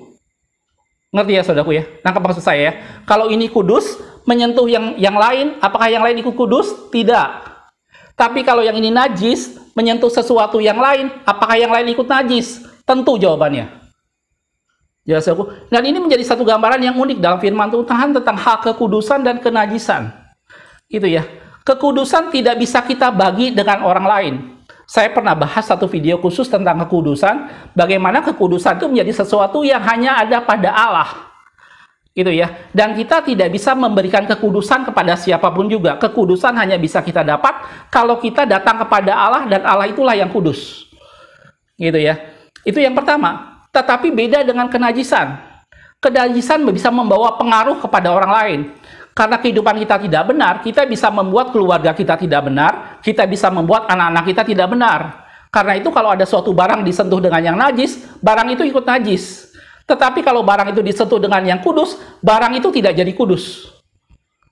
Ngerti ya, saudaraku ya? Nangkep maksud saya ya? Kalau ini kudus, menyentuh yang lain, apakah yang lain ikut kudus? Tidak. Tapi kalau yang ini najis, menyentuh sesuatu yang lain, apakah yang lain ikut najis? Tentu jawabannya. Jelas aku. Dan ini menjadi satu gambaran yang unik dalam firman Tuhan tentang hal kekudusan dan kenajisan. Itu ya. Kekudusan tidak bisa kita bagi dengan orang lain. Saya pernah bahas satu video khusus tentang kekudusan, bagaimana kekudusan itu menjadi sesuatu yang hanya ada pada Allah. Gitu ya. Dan kita tidak bisa memberikan kekudusan kepada siapapun juga. Kekudusan hanya bisa kita dapat kalau kita datang kepada Allah dan Allah itulah yang kudus. Gitu ya. Itu yang pertama. Tetapi beda dengan kenajisan. Kenajisan bisa membawa pengaruh kepada orang lain. Karena kehidupan kita tidak benar, kita bisa membuat keluarga kita tidak benar, kita bisa membuat anak-anak kita tidak benar. Karena itu kalau ada suatu barang disentuh dengan yang najis, barang itu ikut najis. Tetapi kalau barang itu disentuh dengan yang kudus, barang itu tidak jadi kudus.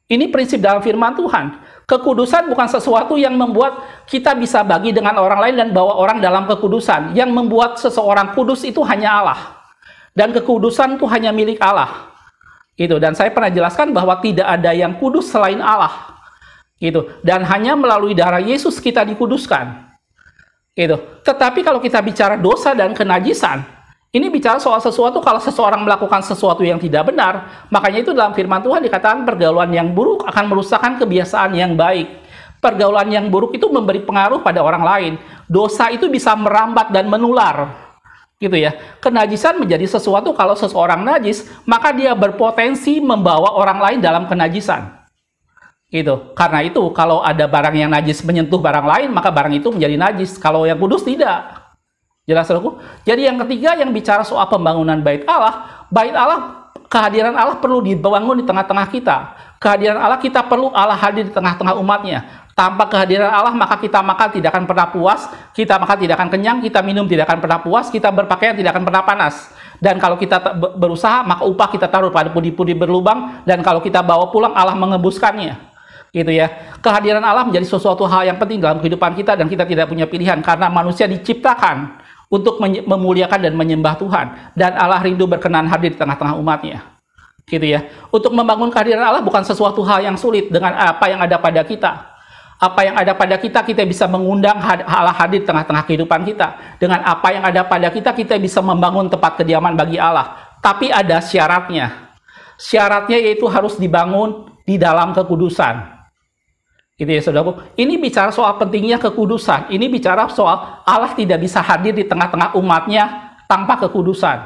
Ini prinsip dalam firman Tuhan. Kekudusan bukan sesuatu yang membuat kita bisa bagi dengan orang lain dan bawa orang dalam kekudusan. Yang membuat seseorang kudus itu hanya Allah. Dan kekudusan itu hanya milik Allah. Gitu. Dan saya pernah jelaskan bahwa tidak ada yang kudus selain Allah. Gitu. Dan hanya melalui darah Yesus kita dikuduskan. Gitu. Tetapi kalau kita bicara dosa dan kenajisan, ini bicara soal sesuatu kalau seseorang melakukan sesuatu yang tidak benar, makanya itu dalam firman Tuhan dikatakan pergaulan yang buruk akan merusakkan kebiasaan yang baik. Pergaulan yang buruk itu memberi pengaruh pada orang lain. Dosa itu bisa merambat dan menular. Gitu ya. Kenajisan menjadi sesuatu kalau seseorang najis, maka dia berpotensi membawa orang lain dalam kenajisan. Gitu. Karena itu kalau ada barang yang najis menyentuh barang lain, maka barang itu menjadi najis. Kalau yang kudus tidak. Jelas saudaraku? Jadi yang ketiga yang bicara soal pembangunan bait Allah, kehadiran Allah perlu dibangun di tengah-tengah kita. Kehadiran Allah, kita perlu Allah hadir di tengah-tengah umatnya. Tanpa kehadiran Allah, maka kita makan tidak akan pernah puas, kita makan tidak akan kenyang, kita minum tidak akan pernah puas, kita berpakaian tidak akan pernah panas. Dan kalau kita berusaha, maka upah kita taruh pada pudi-pudi berlubang, dan kalau kita bawa pulang, Allah mengebuskannya. Gitu ya. Kehadiran Allah menjadi sesuatu hal yang penting dalam kehidupan kita, dan kita tidak punya pilihan, karena manusia diciptakan untuk memuliakan dan menyembah Tuhan. Dan Allah rindu berkenan hadir di tengah-tengah umatnya. Gitu ya. Untuk membangun kehadiran Allah bukan sesuatu hal yang sulit dengan apa yang ada pada kita. Apa yang ada pada kita, kita bisa mengundang Allah hadir di tengah-tengah kehidupan kita. Dengan apa yang ada pada kita, kita bisa membangun tempat kediaman bagi Allah. Tapi ada syaratnya. Syaratnya yaitu harus dibangun di dalam kekudusan. Gitu ya saudaraku. Ini bicara soal pentingnya kekudusan. Ini bicara soal Allah tidak bisa hadir di tengah-tengah umatnya tanpa kekudusan.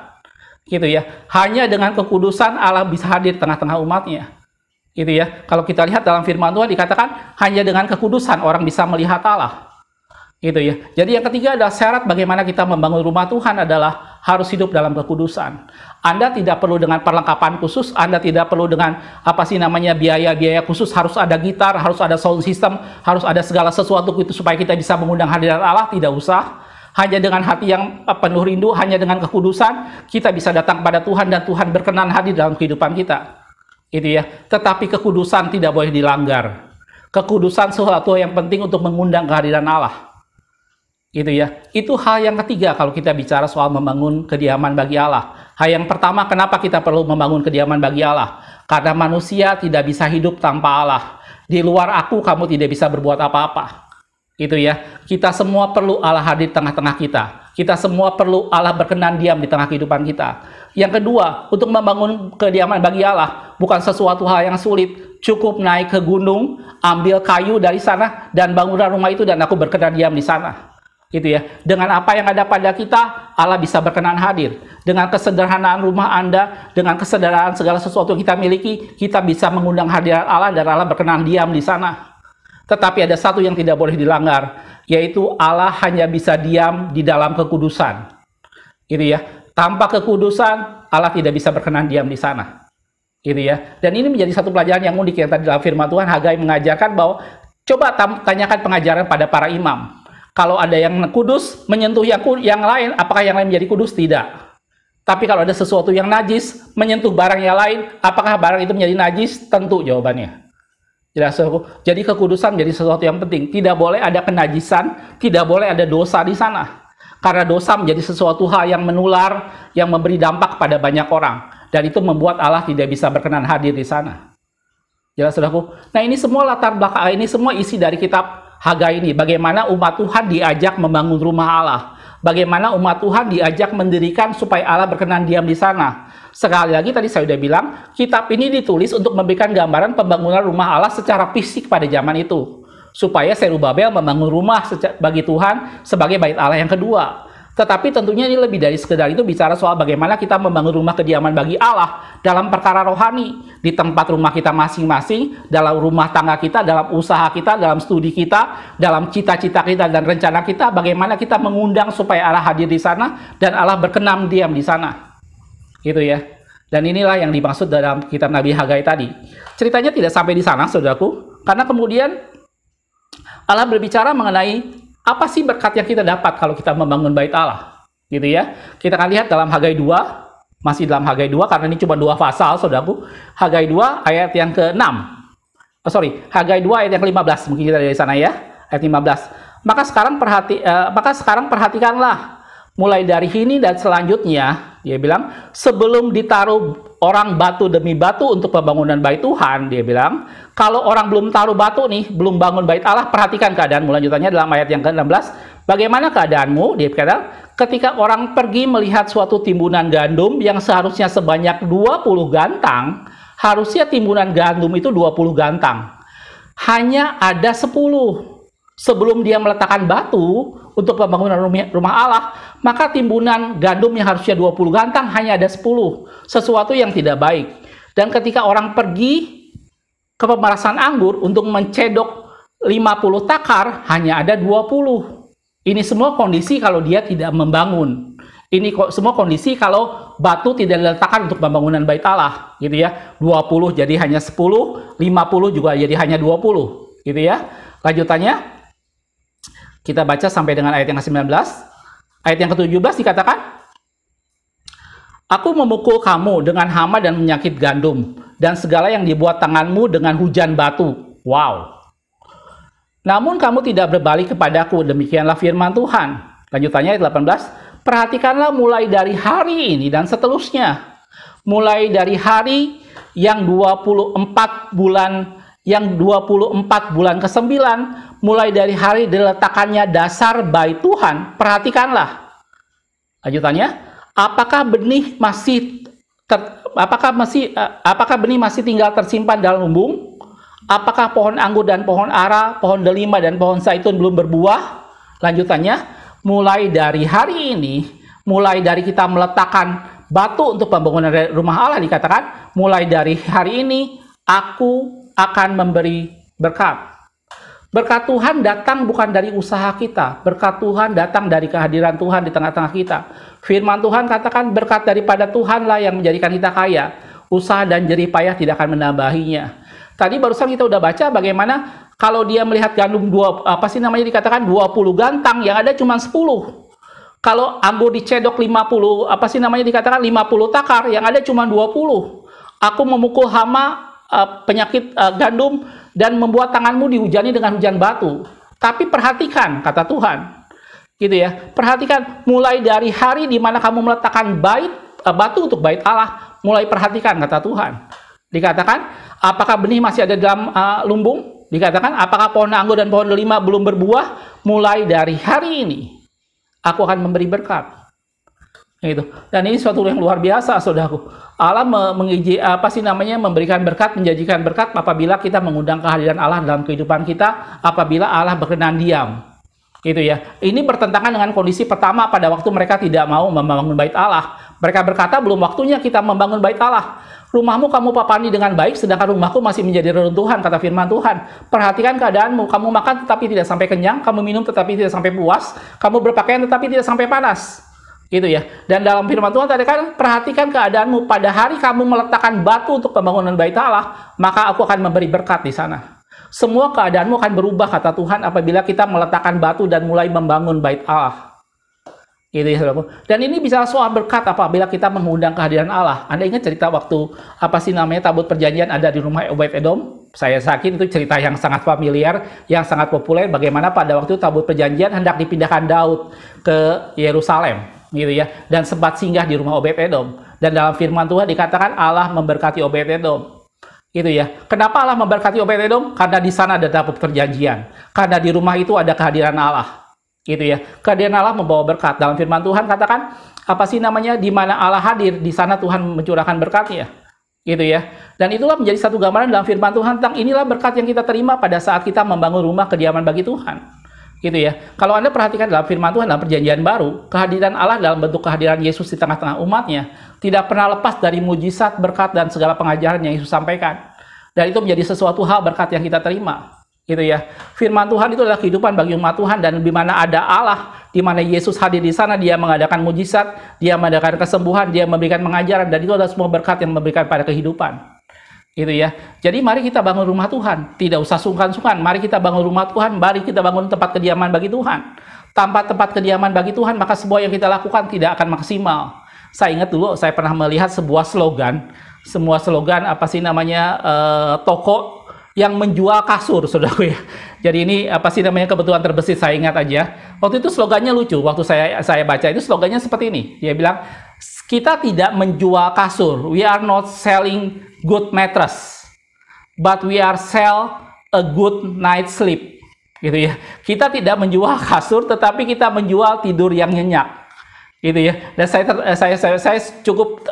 Gitu ya. Hanya dengan kekudusan Allah bisa hadir di tengah-tengah umatnya. Gitu ya. Kalau kita lihat dalam firman Tuhan dikatakan hanya dengan kekudusan orang bisa melihat Allah. Gitu ya. Jadi yang ketiga adalah syarat bagaimana kita membangun rumah Tuhan adalah harus hidup dalam kekudusan. Anda tidak perlu dengan perlengkapan khusus, Anda tidak perlu dengan biaya-biaya khusus, harus ada gitar, harus ada sound system, harus ada segala sesuatu itu supaya kita bisa mengundang hadirat Allah, tidak usah. Hanya dengan hati yang penuh rindu, hanya dengan kekudusan, kita bisa datang kepada Tuhan dan Tuhan berkenan hadir dalam kehidupan kita. Gitu ya. Tetapi kekudusan tidak boleh dilanggar. Kekudusan sesuatu yang penting untuk mengundang kehadiran Allah. Gitu ya. Itu hal yang ketiga kalau kita bicara soal membangun kediaman bagi Allah. Hal yang pertama, kenapa kita perlu membangun kediaman bagi Allah? Karena manusia tidak bisa hidup tanpa Allah. Di luar aku, kamu tidak bisa berbuat apa-apa. Gitu ya. Kita semua perlu Allah hadir di tengah-tengah kita. Kita semua perlu Allah berkenan diam di tengah kehidupan kita. Yang kedua, untuk membangun kediaman bagi Allah bukan sesuatu hal yang sulit. Cukup naik ke gunung, ambil kayu dari sana, dan bangunlah rumah itu, dan aku berkenan diam di sana. Gitu ya. Dengan apa yang ada pada kita, Allah bisa berkenan hadir. Dengan kesederhanaan rumah Anda, dengan kesederhanaan segala sesuatu yang kita miliki, kita bisa mengundang hadirat Allah dan Allah berkenan diam di sana. Tetapi ada satu yang tidak boleh dilanggar, yaitu Allah hanya bisa diam di dalam kekudusan. Gitu ya. Tanpa kekudusan, Allah tidak bisa berkenan diam di sana. Gitu ya. Dan ini menjadi satu pelajaran yang unik yang tadi dalam firman Tuhan, Hagai mengajarkan bahwa coba tanyakan pengajaran pada para imam. Kalau ada yang kudus menyentuh yang lain, apakah yang lain menjadi kudus? Tidak. Tapi kalau ada sesuatu yang najis menyentuh barang yang lain, apakah barang itu menjadi najis? Tentu jawabannya. Jelas. Jadi kekudusan menjadi sesuatu yang penting. Tidak boleh ada kenajisan, tidak boleh ada dosa di sana. Karena dosa menjadi sesuatu hal yang menular, yang memberi dampak pada banyak orang. Dan itu membuat Allah tidak bisa berkenan hadir di sana. Jelas saudaraku. Nah ini semua latar belakang, ini semua isi dari kitab Hagai ini. Bagaimana umat Tuhan diajak membangun rumah Allah. Bagaimana umat Tuhan diajak mendirikan supaya Allah berkenan diam di sana. Sekali lagi tadi saya sudah bilang, kitab ini ditulis untuk memberikan gambaran pembangunan rumah Allah secara fisik pada zaman itu. Supaya Zerubabel membangun rumah bagi Tuhan sebagai bait Allah yang kedua. Tetapi tentunya ini lebih dari sekedar itu, bicara soal bagaimana kita membangun rumah kediaman bagi Allah dalam perkara rohani, di tempat rumah kita masing-masing, dalam rumah tangga kita, dalam usaha kita, dalam studi kita, dalam cita-cita kita dan rencana kita, bagaimana kita mengundang supaya Allah hadir di sana dan Allah berkenan diam di sana. Gitu ya. Dan inilah yang dimaksud dalam kitab Nabi Hagai tadi. Ceritanya tidak sampai di sana, saudaraku, karena kemudian Allah berbicara mengenai apa sih berkat yang kita dapat kalau kita membangun bait Allah, gitu ya. Kita akan lihat dalam Hagai 2, masih dalam Hagai 2, karena ini cuma 2 pasal, saudaraku. Hagai 2 ayat yang ke-6. Hagai 2 ayat yang ke-15, mungkin kita dari sana ya, ayat 15. Maka sekarang perhatikanlah, mulai dari ini dan selanjutnya, dia bilang, sebelum ditaruh orang batu demi batu untuk pembangunan bait Tuhan, dia bilang, kalau orang belum taruh batu nih, belum bangun bait Allah, perhatikan keadaanmu. Lanjutannya dalam ayat yang ke-16, bagaimana keadaanmu? Dia berkata, ketika orang pergi melihat suatu timbunan gandum yang seharusnya sebanyak 20 gantang, harusnya timbunan gandum itu 20 gantang. Hanya ada 10. Sebelum dia meletakkan batu untuk pembangunan rumah Allah, maka timbunan gandum yang harusnya 20 gantang hanya ada 10. Sesuatu yang tidak baik. Dan ketika orang pergi ke pemerasan anggur untuk mencedok 50 takar, hanya ada 20. Ini semua kondisi kalau dia tidak membangun. Ini semua kondisi kalau batu tidak diletakkan untuk pembangunan bait Allah, gitu ya. 20 jadi hanya 10, 50 juga jadi hanya 20, gitu ya. Lanjutannya kita baca sampai dengan ayat yang ke-19. Ayat yang ke-17 dikatakan, aku memukul kamu dengan hama dan penyakit gandum, dan segala yang dibuat tanganmu dengan hujan batu. Wow. Namun kamu tidak berbalik kepadaku, demikianlah firman Tuhan. Lanjutannya ayat 18, perhatikanlah mulai dari hari ini dan seterusnya. Mulai dari hari yang 24 bulan ke-9, mulai dari hari diletakkannya dasar bait Tuhan, perhatikanlah. Lanjutannya, apakah benih masih tinggal tersimpan dalam lumbung? Apakah pohon anggur dan pohon ara, pohon delima dan pohon zaitun belum berbuah? Lanjutannya, mulai dari hari ini, mulai dari kita meletakkan batu untuk pembangunan rumah Allah, dikatakan, mulai dari hari ini, aku akan memberi berkat. Berkat Tuhan datang bukan dari usaha kita. Berkat Tuhan datang dari kehadiran Tuhan di tengah-tengah kita. Firman Tuhan katakan berkat daripada Tuhanlah yang menjadikan kita kaya. Usaha dan jerih payah tidak akan menambahinya. Tadi barusan kita udah baca bagaimana kalau dia melihat gandum dikatakan 20 gantang, yang ada cuma 10. Kalau anggur dicedok 50, dikatakan 50 takar, yang ada cuma 20. Aku memukul hama penyakit gandum dan membuat tanganmu dihujani dengan hujan batu. Tapi perhatikan, kata Tuhan, gitu ya. Perhatikan mulai dari hari di mana kamu meletakkan batu untuk bait Allah, mulai perhatikan, kata Tuhan. Dikatakan, apakah benih masih ada dalam lumbung? Dikatakan, apakah pohon anggur dan pohon delima belum berbuah? Mulai dari hari ini, aku akan memberi berkat. Gitu. Dan ini suatu yang luar biasa, saudaraku. Allah memberikan berkat, menjanjikan berkat apabila kita mengundang kehadiran Allah dalam kehidupan kita, apabila Allah berkenan diam. Gitu ya. Ini bertentangan dengan kondisi pertama pada waktu mereka tidak mau membangun bait Allah. Mereka berkata, belum waktunya kita membangun bait Allah. Rumahmu kamu papani dengan baik, sedangkan rumahku masih menjadi reruntuhan, kata firman Tuhan. Perhatikan keadaanmu, kamu makan tetapi tidak sampai kenyang, kamu minum tetapi tidak sampai puas, kamu berpakaian tetapi tidak sampai panas. Gitu ya. Dan dalam firman Tuhan tadi kan, perhatikan keadaanmu, pada hari kamu meletakkan batu untuk pembangunan bait Allah, maka aku akan memberi berkat di sana. Semua keadaanmu akan berubah, kata Tuhan, apabila kita meletakkan batu dan mulai membangun bait Allah. Gitu ya, saudaraku. Dan ini bisa soal berkat apabila kita mengundang kehadiran Allah. Anda ingat cerita waktu tabut perjanjian ada di rumah Obed-Edom? Saya yakin itu cerita yang sangat familiar, yang sangat populer. Bagaimana pada waktu tabut perjanjian hendak dipindahkan Daud ke Yerusalem, gitu ya, dan sempat singgah di rumah Obed-Edom. Dan dalam firman Tuhan dikatakan Allah memberkati Obed-Edom. Gitu ya. Kenapa Allah memberkati Obed-Edom? Karena di sana ada tabut perjanjian. Karena di rumah itu ada kehadiran Allah. Gitu ya. Kehadiran Allah membawa berkat. Dalam firman Tuhan katakan, apa sih namanya, di mana Allah hadir, di sana Tuhan mencurahkan berkatnya. Gitu ya. Dan itulah menjadi satu gambaran dalam firman Tuhan tentang inilah berkat yang kita terima pada saat kita membangun rumah kediaman bagi Tuhan. Gitu ya. Kalau Anda perhatikan dalam firman Tuhan dalam perjanjian baru, kehadiran Allah dalam bentuk kehadiran Yesus di tengah-tengah umatnya tidak pernah lepas dari mujizat, berkat, dan segala pengajaran yang Yesus sampaikan. Dan itu menjadi sesuatu hal berkat yang kita terima. Gitu ya. Firman Tuhan itu adalah kehidupan bagi umat Tuhan, dan di mana ada Allah, di mana Yesus hadir di sana, dia mengadakan mujizat, dia mengadakan kesembuhan, dia memberikan pengajaran, dan itu adalah semua berkat yang memberikan pada kehidupan. Gitu ya. Jadi mari kita bangun rumah Tuhan, tidak usah sungkan-sungkan. Mari kita bangun rumah Tuhan, mari kita bangun tempat kediaman bagi Tuhan. Tanpa tempat kediaman bagi Tuhan, maka semua yang kita lakukan tidak akan maksimal. Saya ingat dulu saya pernah melihat sebuah slogan, apa sih namanya, toko yang menjual kasur, saudaraku ya. Jadi ini apa sih namanya, kebutuhan terbesit, saya ingat aja. Waktu itu slogannya lucu, waktu saya baca itu slogannya seperti ini. Dia bilang, kita tidak menjual kasur, we are not selling good mattress, but we are sell a good night sleep. Gitu ya. Kita tidak menjual kasur, tetapi kita menjual tidur yang nyenyak. Gitu ya. Dan saya cukup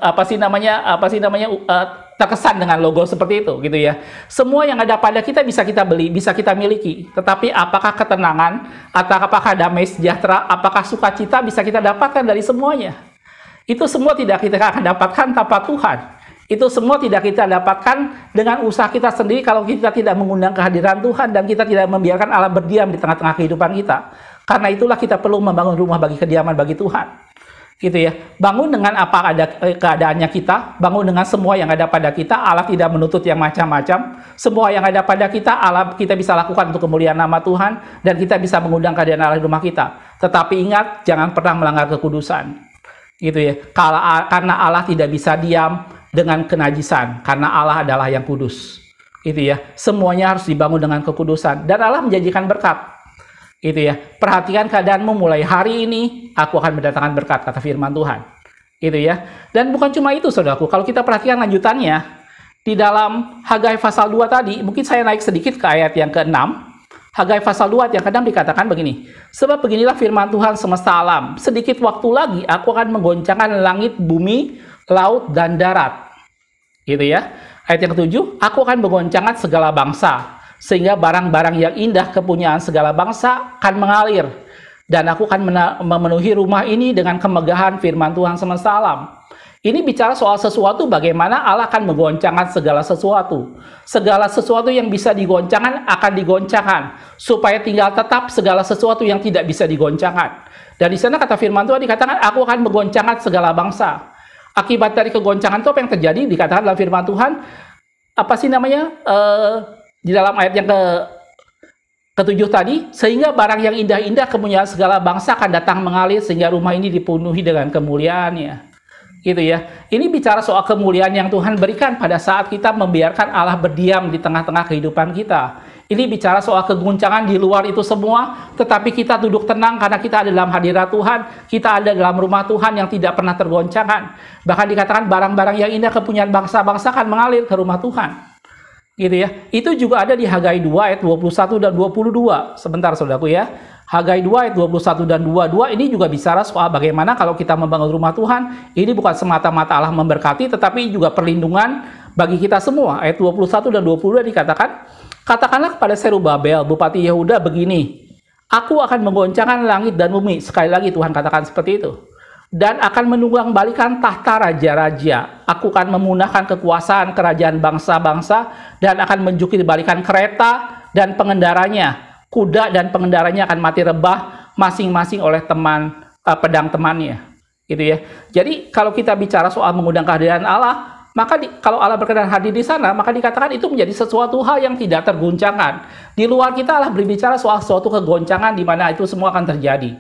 terkesan dengan logo seperti itu, gitu ya. Semua yang ada pada kita bisa kita beli, bisa kita miliki. Tetapi apakah ketenangan, atau apakah damai sejahtera, apakah sukacita bisa kita dapatkan dari semuanya? Itu semua tidak kita akan dapatkan tanpa Tuhan. Itu semua tidak kita dapatkan dengan usaha kita sendiri kalau kita tidak mengundang kehadiran Tuhan dan kita tidak membiarkan Allah berdiam di tengah-tengah kehidupan kita. Karena itulah kita perlu membangun rumah bagi kediaman bagi Tuhan. Gitu ya. Bangun dengan apa ada keadaannya kita, bangun dengan semua yang ada pada kita. Allah tidak menuntut yang macam-macam. Semua yang ada pada kita, Allah kita bisa lakukan untuk kemuliaan nama Tuhan, dan kita bisa mengundang kehadiran Allah di rumah kita. Tetapi ingat, jangan pernah melanggar kekudusan. Gitu ya. Karena Allah tidak bisa diam dengan kenajisan, karena Allah adalah yang kudus. Gitu ya. Semuanya harus dibangun dengan kekudusan, dan Allah menjanjikan berkat. Gitu ya. Perhatikan keadaanmu mulai hari ini, aku akan mendatangkan berkat, kata firman Tuhan. Gitu ya. Dan bukan cuma itu, saudaraku. Kalau kita perhatikan lanjutannya, di dalam Hagai pasal 2 tadi, mungkin saya naik sedikit ke ayat yang ke-6. Hagai pasal 2 yang ke-6 dikatakan begini, sebab beginilah firman Tuhan semesta alam, sedikit waktu lagi aku akan menggoncangkan langit, bumi, laut, dan darat. Gitu ya. Ayat yang ke-7, aku akan menggoncangkan segala bangsa, sehingga barang-barang yang indah kepunyaan segala bangsa akan mengalir. Dan aku akan memenuhi rumah ini dengan kemegahan firman Tuhan semesta alam. Ini bicara soal sesuatu bagaimana Allah akan menggoncangkan segala sesuatu. Segala sesuatu yang bisa digoncangkan akan digoncangkan. Supaya tinggal tetap segala sesuatu yang tidak bisa digoncangkan. Dan di sana kata firman Tuhan dikatakan, aku akan menggoncangkan segala bangsa. Akibat dari kegoncangan itu apa yang terjadi? Dikatakan dalam firman Tuhan, apa sih namanya, di dalam ayat yang ke-7 tadi, sehingga barang yang indah-indah kepunyaan segala bangsa akan datang mengalir sehingga rumah ini dipenuhi dengan kemuliaannya. Gitu ya. Ini bicara soal kemuliaan yang Tuhan berikan pada saat kita membiarkan Allah berdiam di tengah-tengah kehidupan kita. Ini bicara soal keguncangan di luar itu semua, tetapi kita duduk tenang karena kita ada dalam hadirat Tuhan, kita ada dalam rumah Tuhan yang tidak pernah tergoncangkan. Bahkan dikatakan barang-barang yang indah kepunyaan bangsa-bangsa akan mengalir ke rumah Tuhan. Gitu ya. Itu juga ada di Hagai 2 ayat 21 dan 22. Sebentar saudaraku ya. Hagai 2 ayat 21 dan 22 ini juga bicara soal bagaimana kalau kita membangun rumah Tuhan, ini bukan semata-mata Allah memberkati, tetapi juga perlindungan bagi kita semua. Ayat 21 dan 22 dikatakan, katakanlah kepada Serubabel, Bupati Yehuda begini, aku akan menggoncangkan langit dan bumi. Sekali lagi Tuhan katakan seperti itu. Dan akan menunggang-balikan tahta raja-raja. Aku akan memunahkan kekuasaan kerajaan bangsa-bangsa dan akan menjungkir balikan kereta dan pengendaranya. Kuda dan pengendaranya akan mati rebah masing-masing oleh pedang temannya. Gitu ya. Jadi kalau kita bicara soal mengundang kehadiran Allah, maka kalau Allah berkenan hadir di sana, maka dikatakan itu menjadi sesuatu hal yang tidak terguncangkan. Di luar kita Allah berbicara soal suatu kegoncangan di mana itu semua akan terjadi.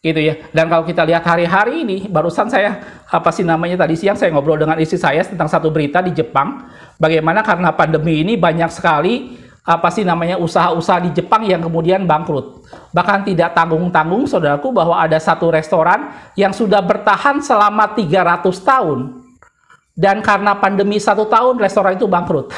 Gitu ya. Dan kalau kita lihat hari-hari ini, barusan saya tadi siang saya ngobrol dengan istri saya tentang satu berita di Jepang, bagaimana karena pandemi ini banyak sekali usaha-usaha di Jepang yang kemudian bangkrut. Bahkan tidak tanggung-tanggung saudaraku bahwa ada satu restoran yang sudah bertahan selama 300 tahun. Dan karena pandemi 1 tahun restoran itu bangkrut.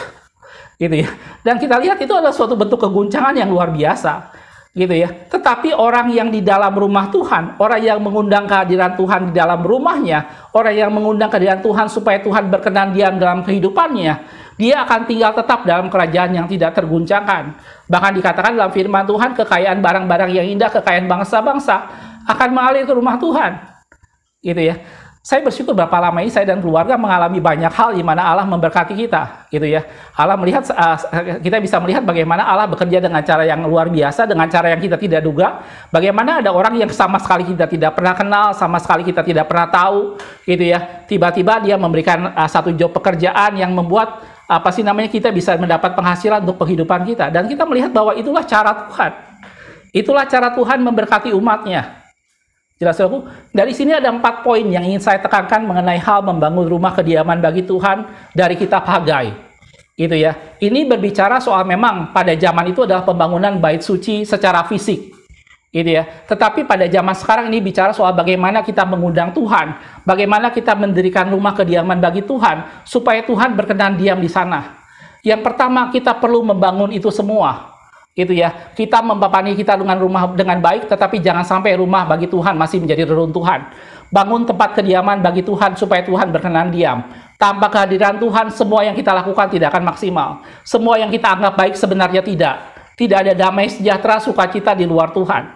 Gitu ya. Dan kita lihat itu adalah suatu bentuk keguncangan yang luar biasa. gitu ya. Tetapi orang yang di dalam rumah Tuhan, orang yang mengundang kehadiran Tuhan di dalam rumahnya, orang yang mengundang kehadiran Tuhan supaya Tuhan berkenan diam dalam kehidupannya, dia akan tinggal tetap dalam kerajaan yang tidak terguncangkan. Bahkan dikatakan dalam firman Tuhan, kekayaan barang-barang yang indah, kekayaan bangsa-bangsa akan mengalir ke rumah Tuhan, gitu ya. Saya bersyukur berapa lama ini saya dan keluarga mengalami banyak hal di mana Allah memberkati kita, gitu ya. Allah melihat, kita bisa melihat bagaimana Allah bekerja dengan cara yang luar biasa, dengan cara yang kita tidak duga. Bagaimana ada orang yang sama sekali kita tidak pernah kenal, sama sekali kita tidak pernah tahu, gitu ya. Tiba-tiba dia memberikan satu job pekerjaan yang membuat kita bisa mendapat penghasilan untuk penghidupan kita. Dan kita melihat bahwa itulah cara Tuhan. Itulah cara Tuhan memberkati umatnya. Jelas aku, dari sini ada 4 poin yang ingin saya tekankan mengenai hal membangun rumah kediaman bagi Tuhan dari kitab Hagai. Gitu ya. Ini berbicara soal memang pada zaman itu adalah pembangunan bait suci secara fisik. Gitu ya. Tetapi pada zaman sekarang ini bicara soal bagaimana kita mengundang Tuhan, bagaimana kita mendirikan rumah kediaman bagi Tuhan supaya Tuhan berkenan diam di sana. Yang pertama, kita perlu membangun itu semua. Gitu ya, kita membapani kita dengan rumah dengan baik, tetapi jangan sampai rumah bagi Tuhan masih menjadi reruntuhan. Bangun tempat kediaman bagi Tuhan supaya Tuhan berkenan diam. Tanpa kehadiran Tuhan, semua yang kita lakukan tidak akan maksimal. Semua yang kita anggap baik sebenarnya tidak. Tidak ada damai sejahtera sukacita di luar Tuhan.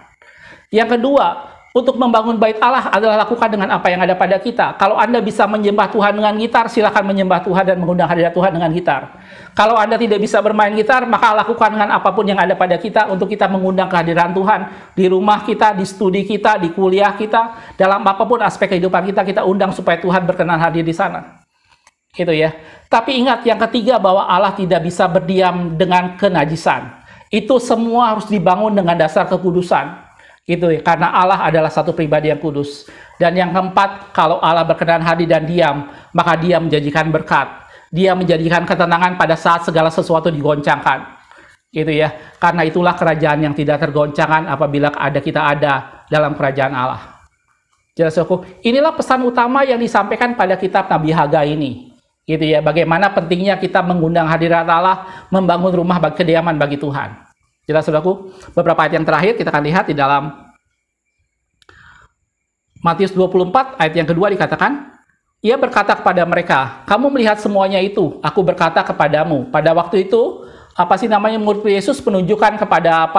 Yang kedua, untuk membangun bait Allah adalah lakukan dengan apa yang ada pada kita. Kalau Anda bisa menyembah Tuhan dengan gitar, silakan menyembah Tuhan dan mengundang hadirat Tuhan dengan gitar. Kalau Anda tidak bisa bermain gitar, maka lakukan dengan apapun yang ada pada kita untuk kita mengundang kehadiran Tuhan di rumah kita, di studi kita, di kuliah kita, dalam apapun aspek kehidupan kita, kita undang supaya Tuhan berkenan hadir di sana. Gitu ya. Tapi ingat yang ketiga bahwa Allah tidak bisa berdiam dengan kenajisan. Itu semua harus dibangun dengan dasar kekudusan. Gitu ya, karena Allah adalah satu pribadi yang kudus. Dan yang keempat, kalau Allah berkenan hadir dan diam, maka Dia menjanjikan berkat. Dia menjadikan ketenangan pada saat segala sesuatu digoncangkan. Gitu ya. Karena itulah kerajaan yang tidak tergoncangkan apabila kita ada dalam kerajaan Allah. Jelas aku. Inilah pesan utama yang disampaikan pada kitab Nabi Hagai ini. Gitu ya. Bagaimana pentingnya kita mengundang hadirat Allah, membangun rumah kediaman bagi Tuhan. Jelas saudaraku, beberapa ayat yang terakhir kita akan lihat di dalam Matius 24 ayat yang kedua dikatakan, ia berkata kepada mereka, kamu melihat semuanya itu, aku berkata kepadamu. Pada waktu itu, murid Yesus menunjukkan kepada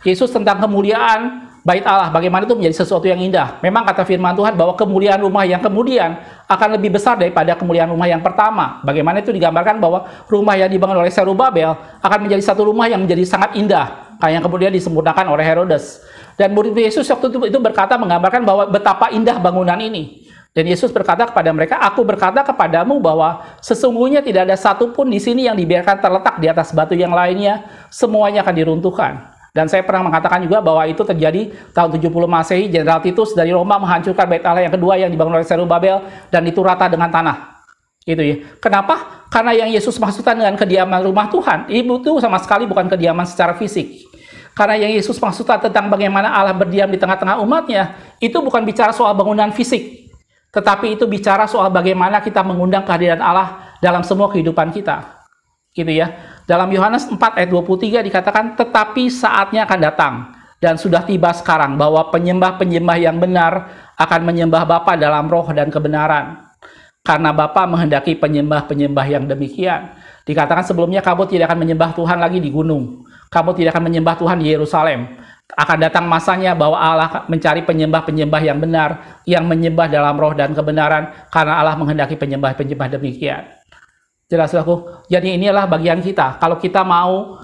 Yesus tentang kemuliaan bait Allah, bagaimana itu menjadi sesuatu yang indah. Memang kata firman Tuhan bahwa kemuliaan rumah yang kemudian akan lebih besar daripada kemuliaan rumah yang pertama. Bagaimana itu digambarkan bahwa rumah yang dibangun oleh Zerubabel akan menjadi satu rumah yang menjadi sangat indah, kayak yang kemudian disempurnakan oleh Herodes. Dan murid Yesus waktu itu berkata, menggambarkan bahwa betapa indah bangunan ini. Dan Yesus berkata kepada mereka, aku berkata kepadamu bahwa sesungguhnya tidak ada satupun di sini yang dibiarkan terletak di atas batu yang lainnya, semuanya akan diruntuhkan. Dan saya pernah mengatakan juga bahwa itu terjadi tahun 70 Masehi, Jenderal Titus dari Roma menghancurkan bait Allah yang kedua yang dibangun oleh Zerubabel, dan itu rata dengan tanah. Gitu ya. Kenapa? Karena yang Yesus maksudkan dengan kediaman rumah Tuhan, itu sama sekali bukan kediaman secara fisik. Karena yang Yesus maksudkan tentang bagaimana Allah berdiam di tengah-tengah umatnya, itu bukan bicara soal bangunan fisik, tetapi itu bicara soal bagaimana kita mengundang kehadiran Allah dalam semua kehidupan kita. Gitu ya. Dalam Yohanes 4 ayat 23 dikatakan, tetapi saatnya akan datang dan sudah tiba sekarang bahwa penyembah-penyembah yang benar akan menyembah Bapa dalam roh dan kebenaran. Karena Bapa menghendaki penyembah-penyembah yang demikian. Dikatakan sebelumnya, kamu tidak akan menyembah Tuhan lagi di gunung. Kamu tidak akan menyembah Tuhan di Yerusalem. Akan datang masanya bahwa Allah mencari penyembah-penyembah yang benar, yang menyembah dalam roh dan kebenaran, karena Allah menghendaki penyembah-penyembah demikian. Jelas aku. Jadi inilah bagian kita. Kalau kita mau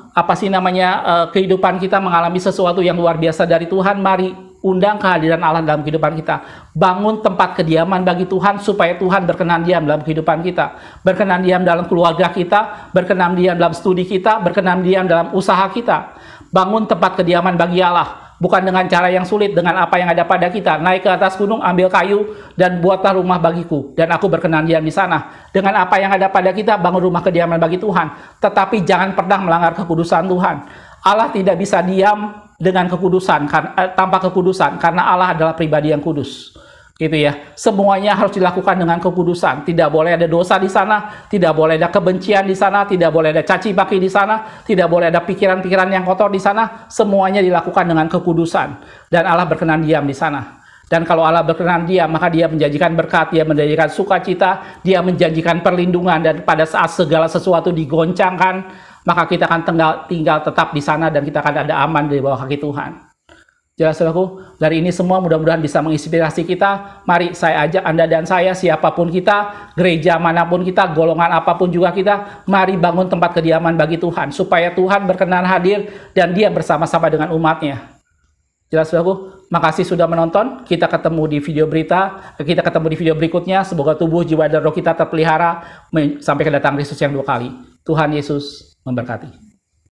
kehidupan kita mengalami sesuatu yang luar biasa dari Tuhan, mari undang kehadiran Allah dalam kehidupan kita. Bangun tempat kediaman bagi Tuhan supaya Tuhan berkenan diam dalam kehidupan kita. Berkenan diam dalam keluarga kita, berkenan diam dalam studi kita, berkenan diam dalam usaha kita. Bangun tempat kediaman bagi Allah. Bukan dengan cara yang sulit, dengan apa yang ada pada kita. Naik ke atas gunung, ambil kayu, dan buatlah rumah bagiku. Dan aku berkenan diam di sana. Dengan apa yang ada pada kita, bangun rumah kediaman bagi Tuhan. Tetapi jangan pernah melanggar kekudusan Tuhan. Allah tidak bisa diam dengan kekudusan, tanpa kekudusan. Karena Allah adalah pribadi yang kudus. gitu ya. Semuanya harus dilakukan dengan kekudusan. Tidak boleh ada dosa di sana, tidak boleh ada kebencian di sana, tidak boleh ada caci maki di sana, tidak boleh ada pikiran-pikiran yang kotor di sana. Semuanya dilakukan dengan kekudusan, dan Allah berkenan diam di sana. Dan kalau Allah berkenan diam, maka Dia menjanjikan berkat, Dia menjanjikan sukacita, Dia menjanjikan perlindungan, dan pada saat segala sesuatu digoncangkan, maka kita akan tinggal tetap di sana, dan kita akan ada aman di bawah kaki Tuhan. Jelas, saudaraku, dari ini semua mudah-mudahan bisa menginspirasi kita. Mari saya ajak Anda dan saya, siapapun kita, gereja manapun kita, golongan apapun juga kita, mari bangun tempat kediaman bagi Tuhan, supaya Tuhan berkenan hadir dan Dia bersama-sama dengan umatnya. Jelas, saudaraku, makasih sudah menonton. Kita ketemu di video berikutnya. Semoga tubuh, jiwa, dan roh kita terpelihara sampai kedatangan Yesus yang 2 kali. Tuhan Yesus memberkati.